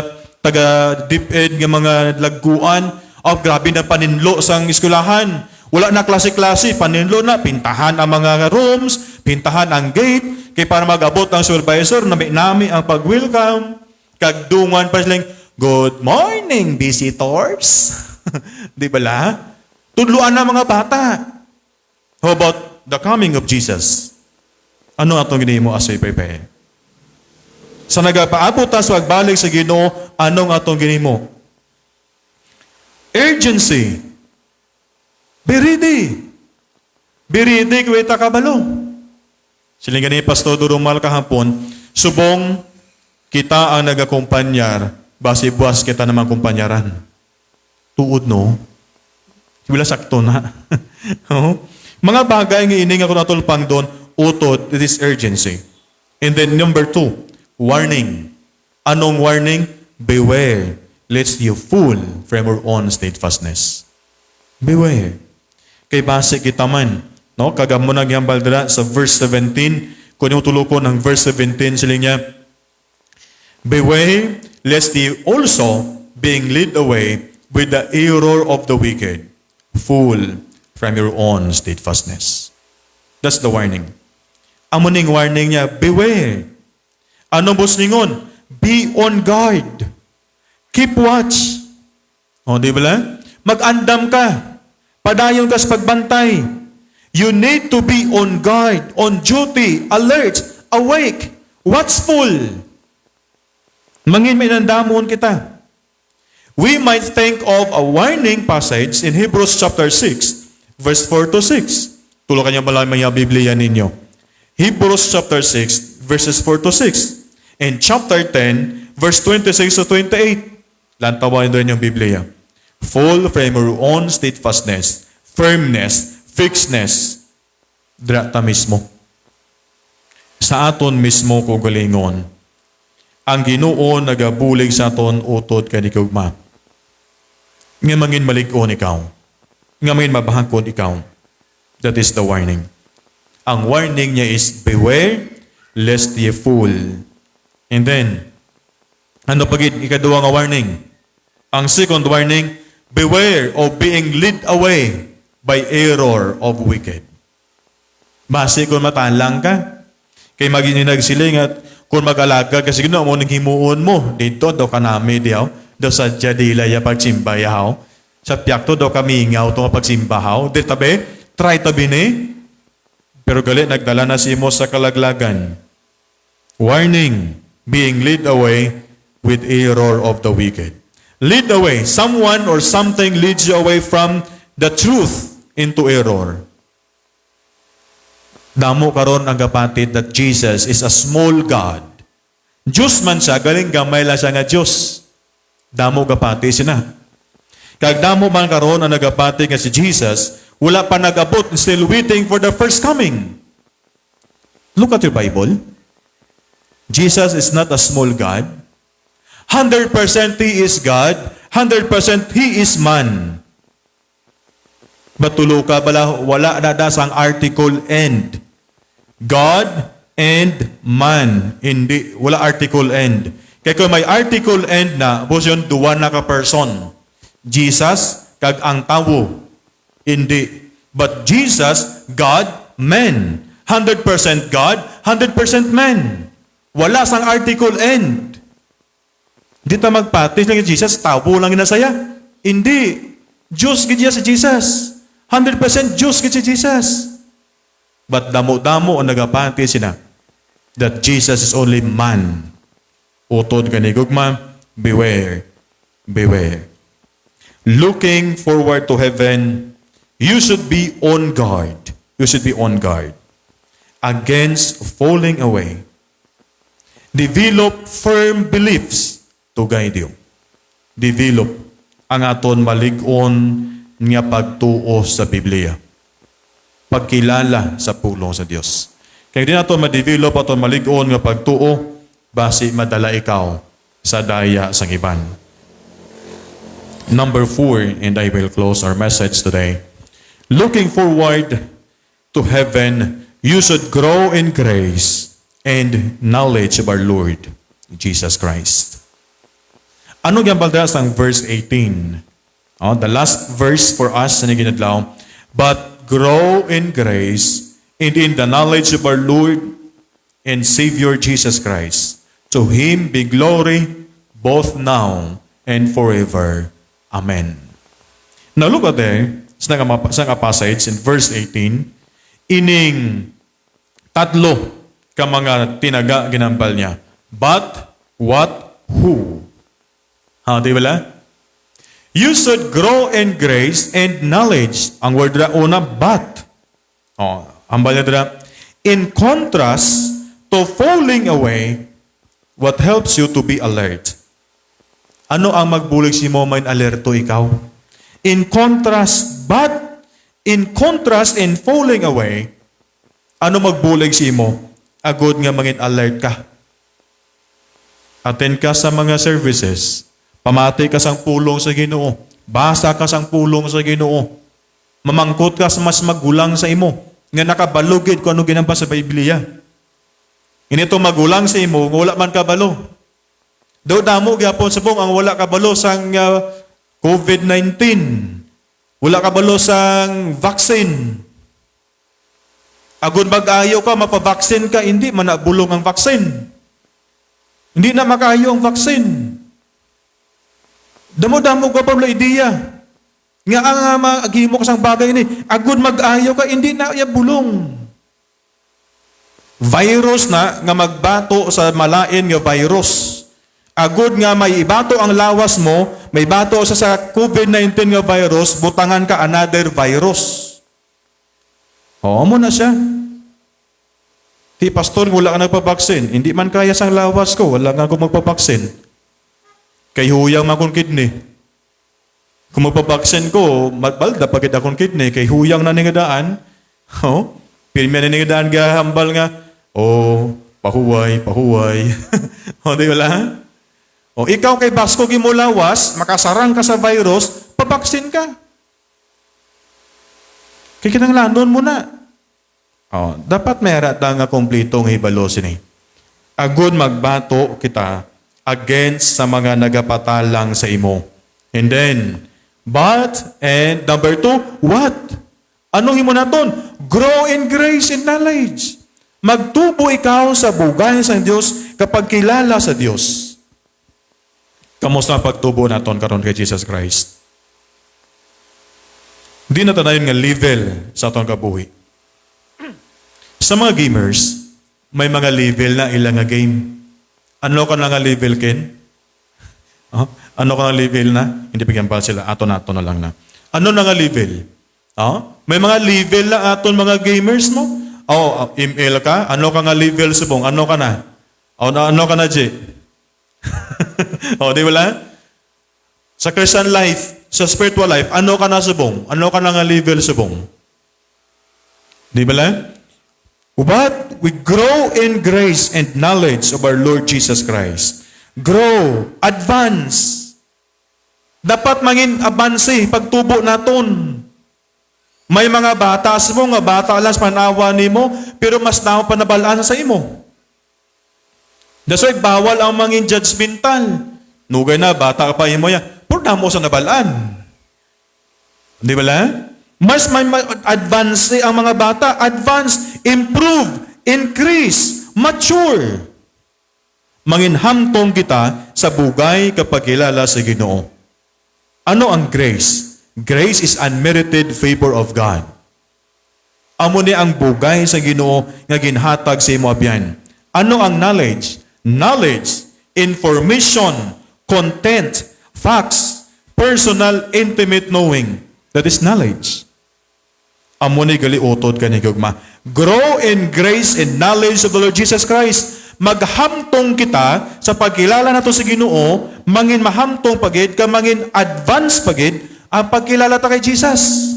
taga DepEd nga mga lagguan. Oh, grabe na paninlo sang eskwelahan. Wala na klase-klase, paninlo na, pintahan ang mga rooms, pintahan ang gate, kay para mag-abot ang supervisor, nami ang pag-welcome, kagdungan pa silang, good morning, visitors. Di ba la? Tudluan na mga bata. How about the coming of Jesus? Ano atong ginahimo as we prepare? Sa nagapaabot ta sa pagbalik sa Ginoo, anong atong ginimo? Urgency. Be ready. Be ready kung ita kabalo. Siling ganito, Pastor Durumal kahapon, subong kita ang nagakumpanyar, basi buwas kita naman kumpanyaran. Tuod, no? Wala sakto na. Mga bagay nga ining ako natulpang doon, utod, it is urgency. And then number 2, warning. Anong warning? Beware, lest you fool from your own steadfastness. Beware. Kay base kita man, no? Kagamo na gyambal dira sa verse 17, kung yung tulo ko ng verse 17, sila niya, beware, lest you also, being led away with the error of the wicked, fool from your own steadfastness. That's the warning. Amuning warning niya, beware. Anong busningon? Be on guard. Keep watch. O, di ba? Mag-andam ka. Padayon ka sa pagbantay. You need to be on guard, on duty, alert, awake, watchful. Mangin may nandamon kita. We might think of a warning passage in Hebrews chapter 6, verse 4 to 6. Tulo kanya malamang yung Biblia ninyo. Hebrews chapter 6, verses 4 to 6. And chapter 10, verse 26 to 28. Lantawan doon yung Biblia. Full from your own steadfastness, firmness, fixedness. Drata mismo. Sa aton mismo kugalingon. Ang Ginoo nagabulig sa aton utod kanikugma. Nga mangin malig-on ikaw. Nga mangin mabahangkon ikaw. That is the warning. Ang warning niya is, beware, lest ye fool. And then, ano pagid ikaduwa nga warning? Ang second warning, beware of being led away by error of wicked. Base kung matalang ka, kay magininag siling at kung mag-alaga, kasi gano'n mo nang himuon mo, dito daw kanami diyaw, daw sa jadila ya pagsimbayaw, sa piyakto daw kami ingaw ito pagsimbahaw, di tabi, try tabi ni, pero gali nagdala na si mo sa kalaglagan. Warning, being led away with error of the wicked. Lead away. Someone or something leads you away from the truth into error. Damo karon ang kapatid that Jesus is a small God. Diyos man siya, galing gamay lang siya nga Diyos. Damo kapatid sina. Kag damo man karon ang nagapatid nga si Jesus, wala pa nagabot, still waiting for the first coming. Look at your Bible. Jesus is not a small God. 100% He is God, 100% He is man. Batulo ka bala, wala na dasang article end. God and man. Hindi, wala article end. Kaya kung may article end na, bus yun, duwa na ka person. Jesus, kag ang tawo. Hindi. But Jesus, God, man. 100% God, 100% man. Wala sang article end. Di ta magpatis lang kay Jesus, tawo lang ginasaya. Hindi. Diyos gid si Jesus. 100% Diyos gid si Jesus. But damo-damo ang nagapati sina that Jesus is only man. Utod kani gugma, beware. Beware. Looking forward to heaven, you should be on guard. You should be on guard against falling away. Develop firm beliefs to guide you. Develop ang aton malig-on nga pagtuo sa Biblia. Pagkilala sa pulong sa Dios. Kaya di nato ma-develop aton malig-on nga pagtuo basi madala ikaw sa daya sang iban. Number 4, and I will close our message today. Looking forward to heaven, you should grow in grace and knowledge of our Lord Jesus Christ. Ano yung baldas ng verse 18? The last verse for us na ginadlaw, but grow in grace and in the knowledge of our Lord and Savior Jesus Christ. To Him be glory both now and forever. Amen. Now look at there, sa passage in verse 18, ining tatlo ka mga tinaga ginambal niya. but what? Who? Di ba? You should grow in grace and knowledge. Ang word na una, but. Ang bala na in contrast to falling away, what helps you to be alert? Ano ang magbulig si mo main alerto ikaw? In contrast, but in contrast in falling away, ano magbulig si mo? Agod nga mangin alert ka. Attend ka sa mga services. Pamatay ka sang pulong sa Ginoo. Basa ka sang pulong sa Ginoo. Mamangkot ka sa mas magulang sa imo. Nga nakabalugid kung ano ginamba sa Biblia. Inito magulang sa imo, wala man kabalo. Daw damo gyapon sa ang wala kabalo sang COVID-19. Wala kabalo sang vaccine. Agon mag-ayo ka, mapabaksin ka, hindi man nabulong ang vaccine. Hindi na makaayo ang vaccine. Damo-damo ka pa idea. Nga ang mag-agimo ka sang bagay ni, agud mag-ayaw ka, hindi na iya bulong. Virus na nga magbato sa malain nga virus. Agud nga may ibato ang lawas mo, may bato sa COVID-19 nga virus, butangan ka another virus. Mo na siya. Ti pastor, wala ka nagpabaksin. Hindi man kaya sang lawas ko, wala nga ako magpabaksin. Kay huyang makon kidney. Kung magpabaksin ko, balda pagit akong kidney, kay huyang na ningadaan, pirmi na ningadaan hambal nga, pahuway. Di wala? Ikaw kay basko gimulawas, makasarang ka sa virus, pabaksin ka. Kaya kinanglandon mo na. Dapat mayroon nga kumplitong hibalosin eh. Agud magbato kita against sa mga nagapatalang sa imo. And then, and number 2, what? Anong himo naton? Grow in grace and knowledge. Magtubo ikaw sa bugay sa Diyos kapag kilala sa Diyos. Kamusta ang pagtubo naton karon kay Jesus Christ? Di na tanayon nga level sa atong kabuhi. Sa mga gamers, may mga level na ilang nga game. Ano ka na nga level, Ken? Ano ka na level na? Hindi bigyan pa sila. Ato na lang na. Ano na nga level? May mga level na aton mga gamers mo? Email ka? Ano ka nga level subong? Ano ka na? Ano ka na, J? Di ba? Sa Christian life, sa spiritual life, ano ka na subong? Ano ka na nga level subong? Di ba? But we grow in grace and knowledge of our Lord Jesus Christ. Grow, advance. Dapat mangin abanse pagtubo naton. May mga bata mo nga bata alas panawa nimo, pero mas nao panabalaan sa imo. That's why bawal ang mangin judgmental. Nugay na bata ka pa imo ya, purna mo sa nabalaan. Di ba la? Mas may advance ang mga bata. Advance, improve, increase, mature. Manginhamtong kita sa bugay kapag kilala sa Ginoo. Ano ang grace? Grace is unmerited favor of God. Amo ni ang bugay sa Ginoo nga ginhatag sa imo abyan. Ano ang knowledge? Knowledge, information, content, facts, personal, intimate knowing. That is knowledge. Amo ni galiutod ka ni gugma. Grow in grace and knowledge of the Lord Jesus Christ. Maghamtong kita sa pagkilala nato sa Ginoo, mangin mahamtong pagid ka, mangin advance pagid ang pagkilala ta kay Jesus.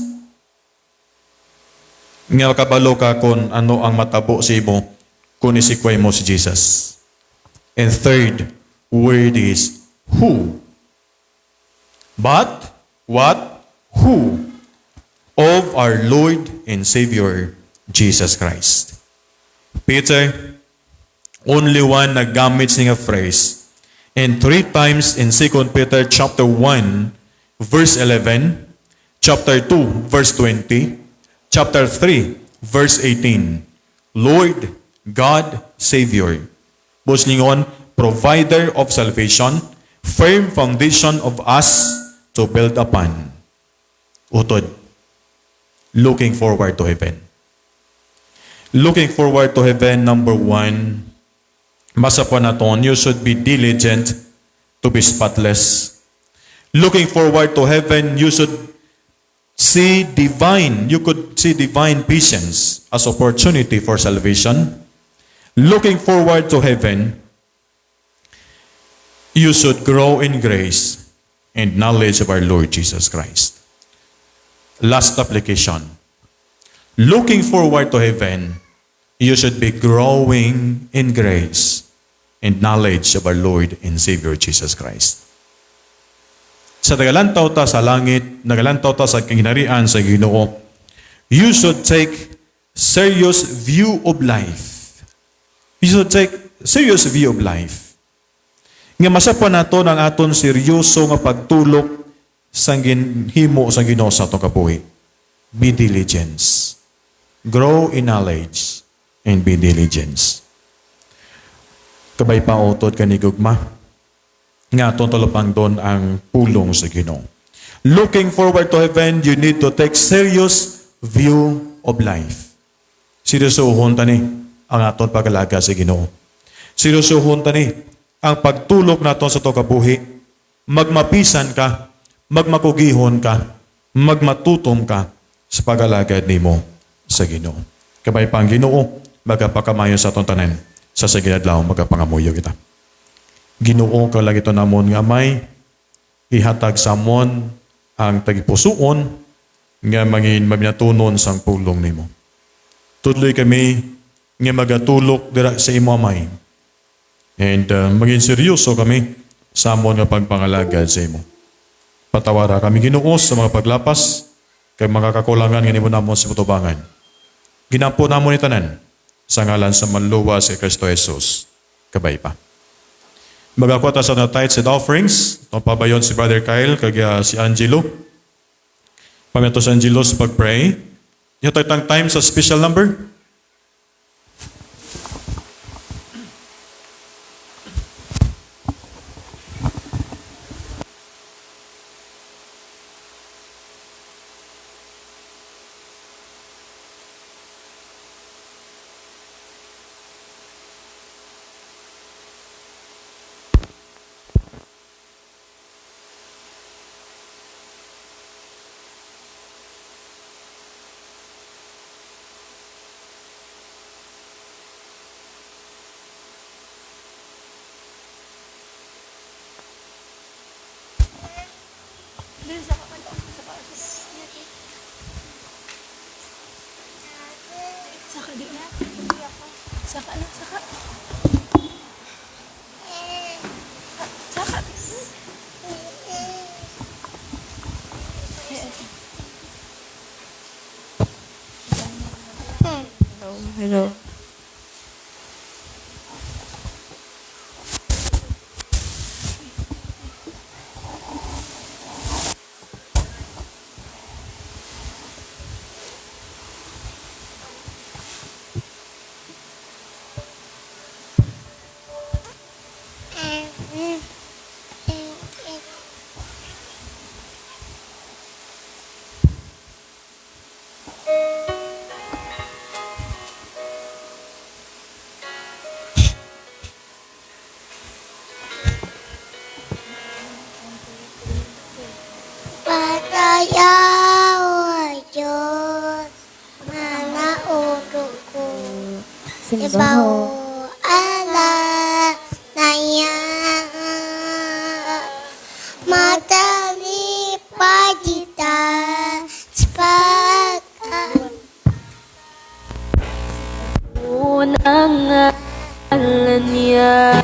Nga kabalo ka kung ano ang matabo sa imo kung isikway mo si Jesus. And third word is who. But, what? Who? Of our Lord and Savior, Jesus Christ. Peter, only one nagamit siya nga phrase. And 3 times in 2 Peter chapter 1, verse 11, chapter 2, verse 20, chapter 3, verse 18. Lord, God, Savior. Buslingon, provider of salvation, firm foundation of us to build upon. Utod. Looking forward to heaven. Looking forward to heaven, number 1, Basa po naton, you should be diligent to be spotless. Looking forward to heaven, you could see divine patience as opportunity for salvation. Looking forward to heaven, you should grow in grace and knowledge of our Lord Jesus Christ. Last application. Looking forward to heaven, you should be growing in grace and knowledge of our Lord and Savior Jesus Christ. Sa nagalantaw ta sa langit, nagalantaw ta sa kinarian sa Ginoo, you should take serious view of life. You should take serious view of life. Nga masapan nato ng aton seryoso nga pagtulok sa ginhimo sa Ginoo sa atong kabuhi. Be diligence. Grow in knowledge and be diligence. Kabay pa utod kanigugma nga atong talupang doon ang pulong sa Ginoo. Looking forward to heaven, you need to take serious view of life. Seryosohon tani ang atong pag-alaga sa Ginoo. Seryosohon tani ang pagtulok naton sa itong kabuhi. Magmapisan ka, magmakugihon ka, magmatutom ka sa pag-alagad nimo sa Ginoo. Kabay pa ang Ginoo, magapakamayo sa atong tanan sa saginadlaw magapangamuyo kita. Ginoo kalag ito namon nga may ihatag sa amon ang tagipusuon nga mangin maminatunon sang pulong nimo. Tudloy kami nga magatulok dira sa imo amay. And maging seryoso kami sa amon nga pagpangalagad sa imo. Patawara kami Ginoo sa mga paglapas kay mga kakulangan nga nimo namon sa tubangan. Ginampo namon itanan sa ngalan sa manluwas kay Kristo Jesus. Kabay pa. Magakuha sa na tithes and offerings. Ito pabayon si Brother Kyle, kaya si Angelo. Pamiyato si Angelo sa pag-pray. Ito itang time sa special number. Saka di na. Saka na, saka. Saka. Hello. Patayaw Diyos, mga ulo ko, ibaw ala naya, matalipadita sa pagka. Unang ngalan niya.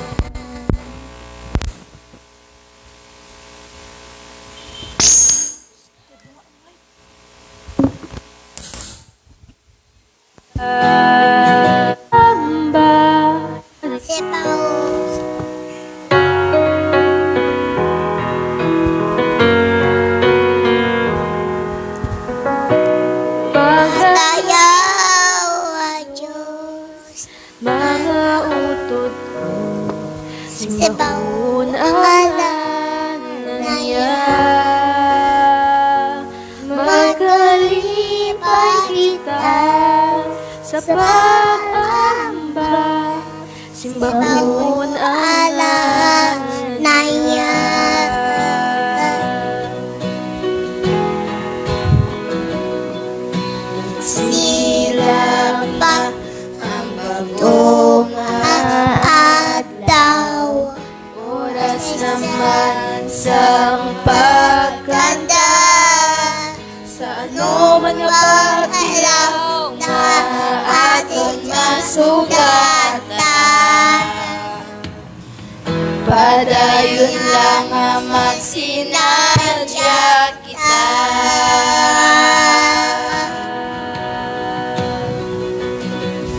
Mga utot ko, simbahon alam na niya. Magalipad kita sa pag-amba Simbahon ala naya. Sila pa ang bagong adlaw. Oras naman sang pagkanda. Sa ano man nga pag-ilaw na ating masugatan. Padayon lang nga magsinadya kita.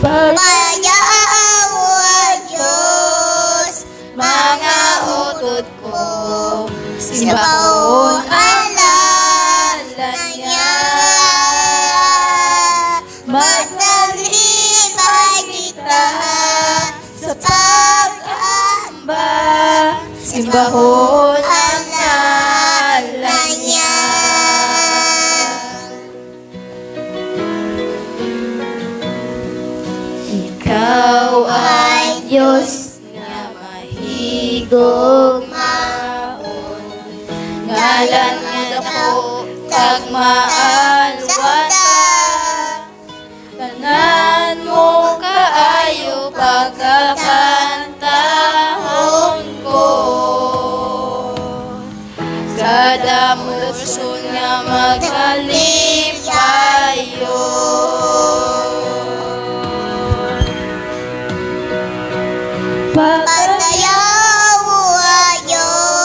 Pagkayawa Diyos, mga utod ko, simbahon alala niya. Magdalibay kita sa pag-amba, simbahon alala niya. Ikaw ay Diyos nga mahigog maon, ngalan nga dako kag maalwata. Tanan mo kaayo pagkakantahon ko, kada muson nga magkalipayo. Pagkayawa Diyos,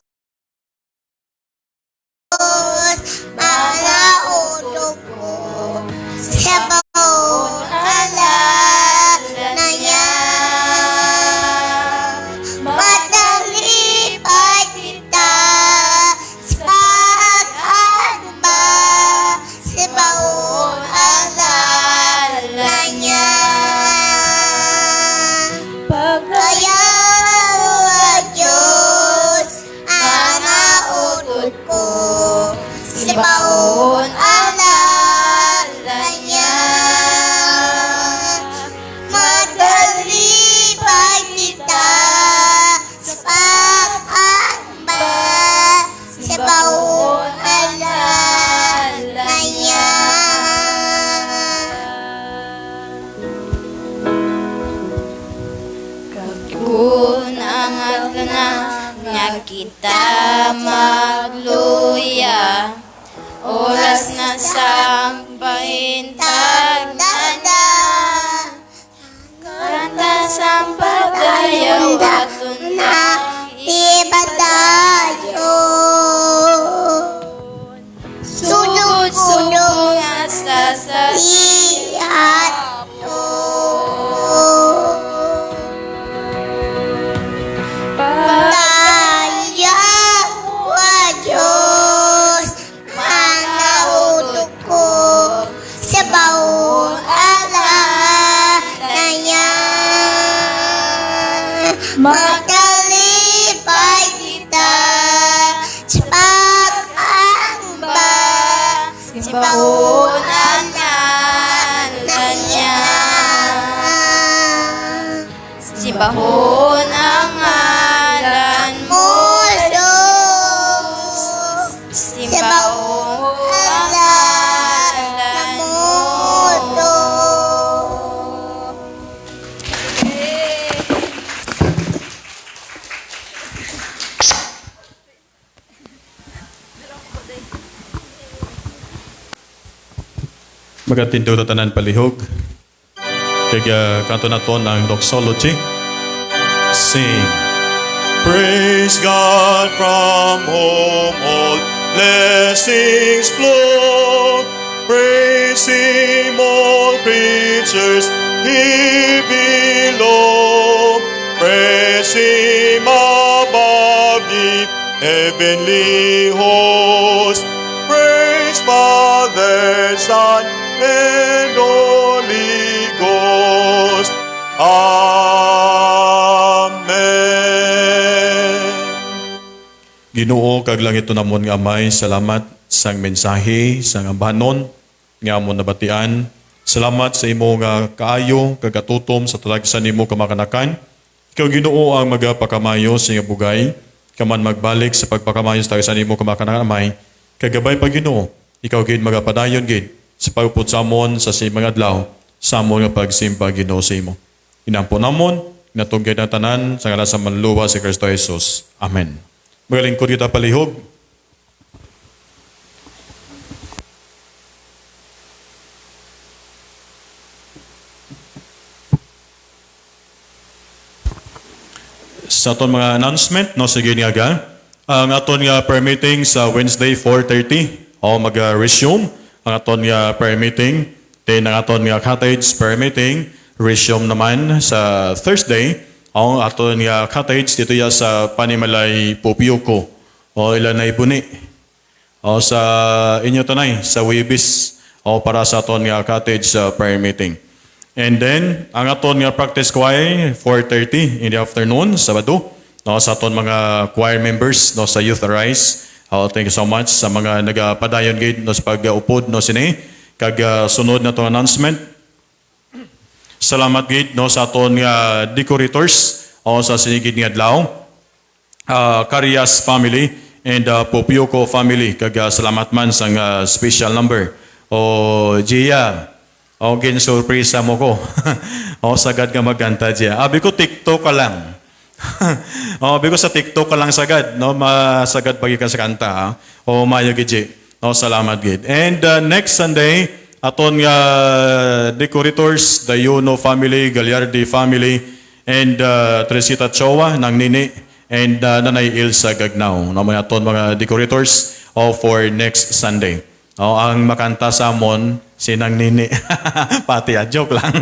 mga utog ko, sa bawat alala niya. Madalipay kita sa pag-amba, sa bawat alala niya. Pagkayawa Diyos, mga utod ko, sa bawat alala niya. Madalipay kita sa pag-amba, sa bawat alala niya. Kung angat na nga kita magluya, oras na sang pahintag nanda. Kanta sang pagdayaw aton na ibadayon. Sunod-sunod hasta sa Pagkayawa Diyos, mga utog ko, sa bawat alala niya. Magkalipay kita sa pag-amba, sa bawat alala niya. Simbahon ang ngalan mo, Diyos. Simbahon ang ngalan mo, Diyos. Magatindaw ta tanan palihog. Kaya kanto naton ang doxology. Sing. Praise God from whom all blessings flow. Praise Him all creatures here below. Praise Him above the heavenly host. Praise Father, Son, and Holy Ghost. Amen. Ginoo kag langit namon nga Amay, salamat sang mensahe sang ambanon nga amon nabatian. Salamat sa imo nga kaayo kag katutom sa talagsan nimo kamakanakan. Ikaw Ginoo ang magapakamayo sa iyong bugay, kaman magbalik sa pagpakamayo sa tayo sa nimo kamakanamay, kagabay pa Ginoo, ikaw gid magapadayon gid sa pagpud samon sa simang adlaw, samon nga pagsimba Ginoo sa imo. Inampo namon, natugay na tanan sa ngalan sa manluwa si Kristo Jesus. Amen. Magalingkod kita palihog. Sa aton mga announcement, no, sige nga ga. Ang aton nga prayer meeting sa Wednesday 4:30, o mag-resume ang aton nga prayer meeting. Then ang aton nga cottage prayer meeting, resume naman sa Thursday. O aton nga cottage dito ya sa Panimalay Pupiuco, o ilan na ibuni. O sa inyo tanay, sa Wibis, o para sa aton nga cottage prayer meeting. And then, ang aton nga practice choir, 4:30 in the afternoon, Sabado, no, sa aton mga choir members no, sa Youth Arise. Thank you so much sa mga nagapadayon gid no, sa pag-upod no, sini. Kag sunod na itong announcement. Salamat gid no, sa aton nga decorators o sa sinigid nga adlaw. Carias family and Popioco family. Kag salamat man sa special number. O Gia, o gin-surprise mo ko. O sagad ka magkanta diya. Abi ko TikTok ka lang. O abi ko sa TikTok ka lang sagad. No? Masagad pagi ka sa kanta. Ha? O mayo gid. O salamat gid. And next Sunday, aton nga decorators, the Yuno family, Gagliardi family, and Tresita Chowa, ng Nini, and Nanay Ilsa Gagnaw. No? Mga aton mga decorators for next Sunday. O ang makanta sa amon, sinang Nini. Pati joke lang.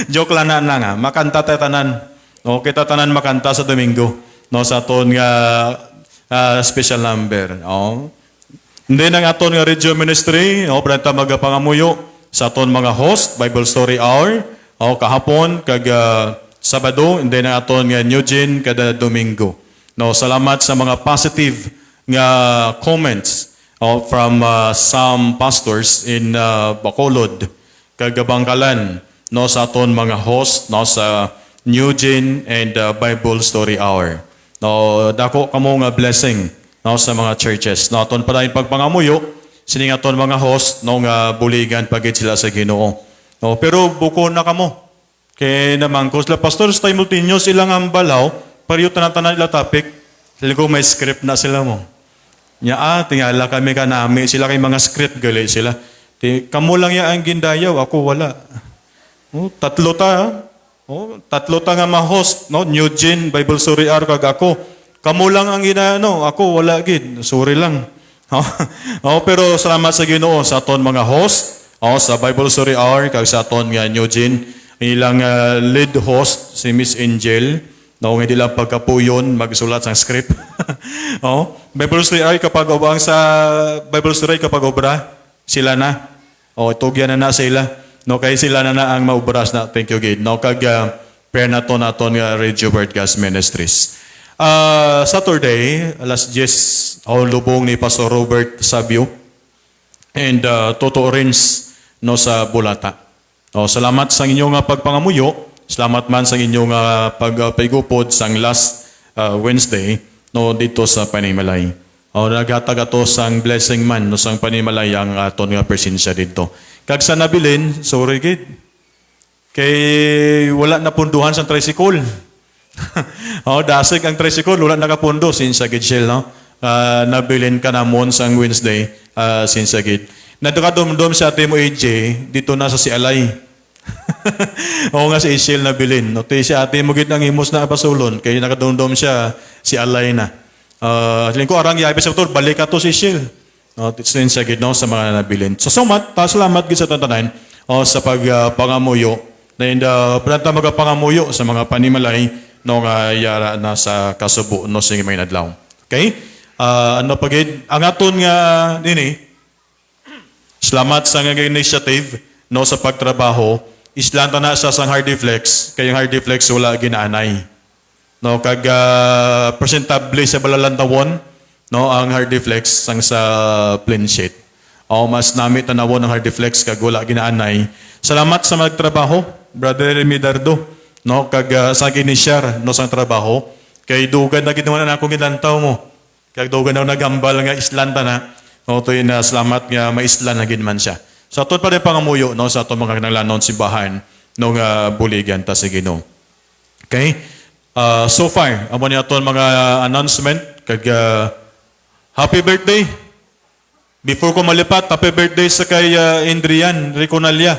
Joke lang na nga. Makanta tayo tanan. O, kita tanan makanta sa Domingo. No, sa aton nga special number. O. Hindi ang aton nga radio ministry. O, prenta magapangamuyo sa aton mga host, Bible Story Hour. O, kahapon, kag Sabado. Hindi ang aton nga Eugene kada Domingo. No, salamat sa mga positive nga comments from some pastors in Bacolod, Kagabangkalan, no, sa aton mga host no, sa New Gen and Bible Story Hour. No, dako kamo nga blessing no, sa mga churches. No, aton pa rin pagpangamuyo, sining aton mga host no, nga buligan pagit sila sa Ginoo. No, pero buko na kamo. Kaya naman, kung sila pastors tayo multinyos ilang ang balaw, pariyo tanan-tanan ila topic, sila ko may script na sila mo. Nya tingala kami kanami sila kay mga script gali sila. Kamo lang ya ang gindayaw, ako wala. Tatlo ta nga ma-host, no? New Gen, Bible Story Hour kag ako. Kamo lang ang ginano, ako wala gid. Sorry lang. Pero salamat sa Ginoo sa aton mga host, sa Bible Story Hour kag sa aton nga New Gen, ilang lead host si Miss Angel. No, hindi lang pagkapuyon, magsulat ng script. Bible story ay kapag obang sa Bible story kapag obra, sila na. Tugyan na sila. No, kay sila na ang maubras na. Thank you, Gid. No, kag prayer na to naton nga Radio Broadcast Ministries. Saturday, alas 10, lubong ni Pastor Robert Sabio and Toto Rins no, sa Bulata. Salamat sa inyong pagpangamuyo. Salamat man sa inyong pagpaigupod sang last Wednesday no dito sa Panimalay. Naghatag ato sang blessing man no sang Panimalay ang aton nga presensya dito. Kag sa nabilin, sorry gid. Kay wala na punduhan sang tricycle. Dasig ang tricycle wala nakapundo sinsa gid shell no. Nabilin ka namon sang Wednesday sinsa gid. Nadukadumdum sa atin mo AJ dito na sa si Alay. Oo nga si Ishil na bilin. No, si ate mo gid ang himos na pasulon. Kaya nakadumdum siya si Alay na. Lingko arang yabi sa motor, balik ka to si Ishil. Titsin siya gid no, sa mga nabilin. So salamat gid sa tatanan sa pagpangamuyo. And pranta magapangamuyo sa mga Panimalay no nga yara na sa Kasubo no sing may adlaw. Okay? Ano pa gid ang aton nga nini. Salamat sa nga initiative no sa pagtrabaho. Islanta na sa sang Hardiflex, kayong Hardiflex wala ginaanay. No, kag presentable sa balalantawon, no, ang Hardiflex sang sa plain sheet. Mas namit tanawon ang Hardiflex kag wala ginaanay. Salamat sa magtrabaho, Brother Midardo. no, kag sa share no sang trabaho, kay dugan na ginawa na akong ilantaw mo. Kag dugan na nagambal nga islanda na, no, to'y na salamat nga maislan na ginman siya. So aton pa rin pangamuyo, no, sa aton mga kinanglanon simbahan, no nga buligan ta sa Ginoo. Okay? So far, amo ni aton mga announcement, kag happy birthday. Before ko malipat, happy birthday sa kay Indrian Riconalia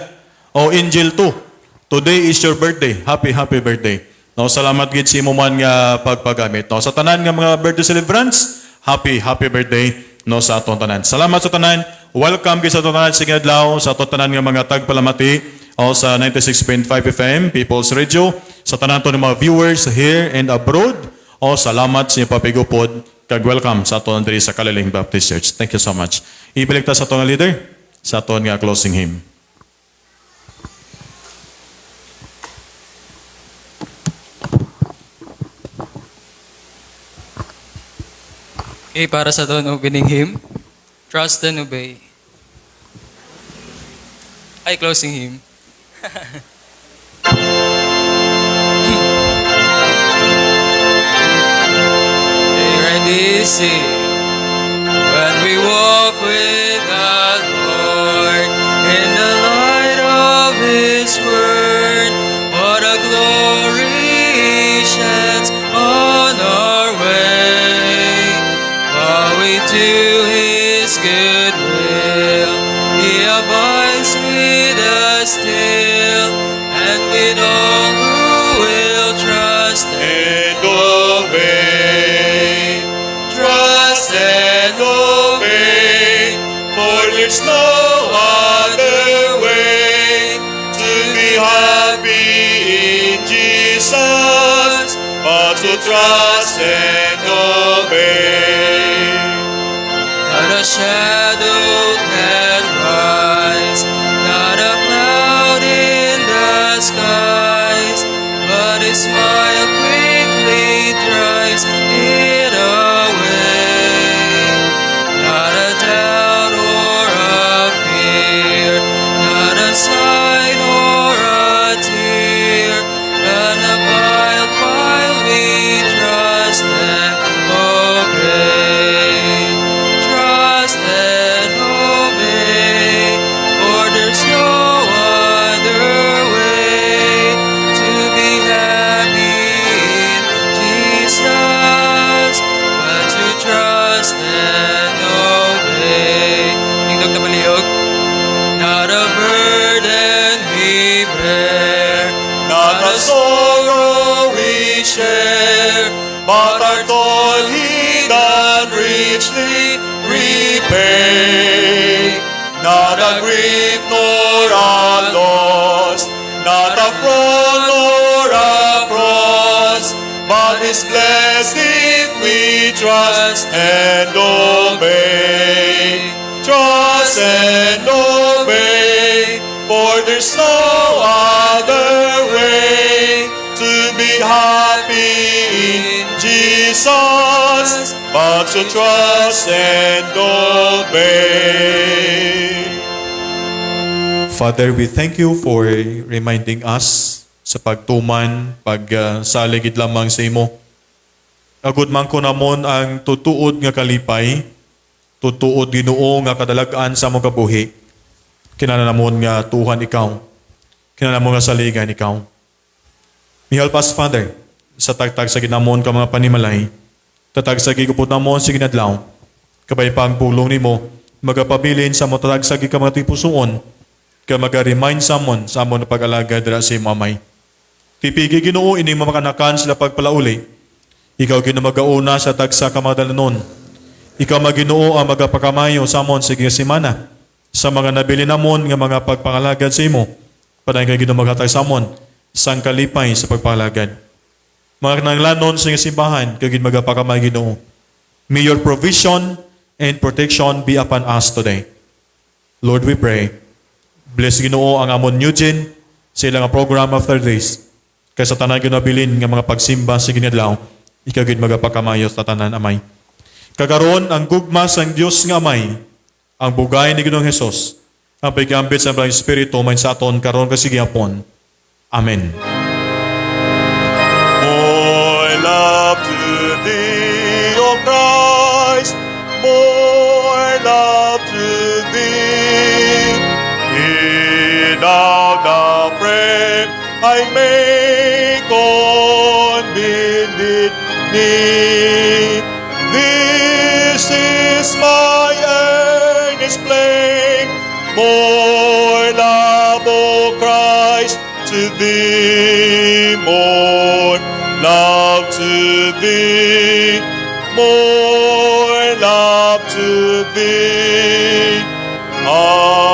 o Angel 2. Today is your birthday. Happy birthday. No, salamat gid si mo man nga pagpagamit. No, sa tanan nga mga birthday celebrants, happy birthday no sa aton tanan. Salamat sa tanan. Welcome gid sa aton tanan sa adlaw sa aton tanan nga mga tagpalamati o sa 96.5 FM People's Radio. Sa tanan to ng mga viewers here and abroad. O salamat sa inyong papigupod. Kag welcome sa aton diri sa Kaliling Baptist Church. Thank you so much. Ibalik ta sa aton nga leader sa aton nga closing hymn. Okay, para sa aton opening hymn, Trust and Obey. Ay, closing hymn. Okay, ready, sing. When we walk with the Lord in the light of His word, what a glory He sheds on our way. While we do His good will, He abides with us still, and with all who will trust and obey. Trust and obey, for there's no other way to be happy in Jesus, but to trust and obey. Not a shadow can rise, not a cloud in the skies, but His smile quickly drives it away. Not a doubt or a fear, not a sign or a tear, run about while we trust and obey. Trust and obey, for there's no other way to be happy in Jesus, but to trust and obey. Tingdog na palihog. Not a burden we bear, not a sorrow we share, but our toil He doth richly repay. Not a grief nor a loss, not a fraud nor a cross, but His blessed if we trust and obey. Trust and obey, for there's no other way to be happy in Jesus, but to trust and obey. Father, we thank you for reminding us sa pagtuman, pagsaligid lamang sa imo. Agud man ko namon ang tutuod nga kalipay, tutuod Ginoo nga kadalagan sa among kabuhi. Kinahanglan nga tuhan ikaw. Kinahanglan nga saligan ikaw. Help us, Father, sa tagtag sa ginamon ka mga panimalay, tatag sa gigupot namon sa ginadlaw, kabay pang pulong nimo, magapabilin sa mo tatag sa ka mga tipusuon, ka mag-remind sa amon na pag-alaga dira sa mamay. Tipigi Ginoo ining mamakanakan sila pagpalauli. Ikaw ginamagauna sa tagsa ka mga dalanon. Ikaw Maginoo ang magapakamayo sa amon sa simana, sa mga nabili namon nga mga pagpangalagad sa imo, padang kay ginamaghatag sa amon, sang kalipay sa pagpangalagad. Mga kinanglanon sa simbahan, kagin magapakamay Ginoo. May your provision and protection be upon us today. Lord, we pray. Bless Ginoo ang amon Eugene sa ilang program after this. Kaya sa tanan ginabilin nga mga pagsimba sa ginadlaw, ikaw gid magapakamayo sa tanan amay. Kagaron ang gugma sang Dios nga amay, ang bugay ni Ginoong Hesus, ang pagambit sa Espiritu man sa aton karon kasigyapon. Amen. love to thee. Hear thou the prayer I make on bended knee. This is my earnest plea, more love, O Christ, to thee, more love to thee, more love to thee. Amen.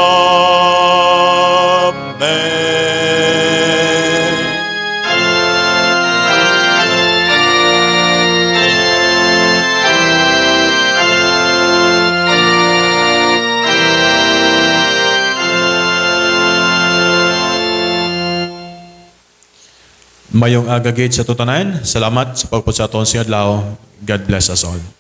Mayong agagid sa tutanan. Salamat sa pagpusatong sa adlaw. God bless us all.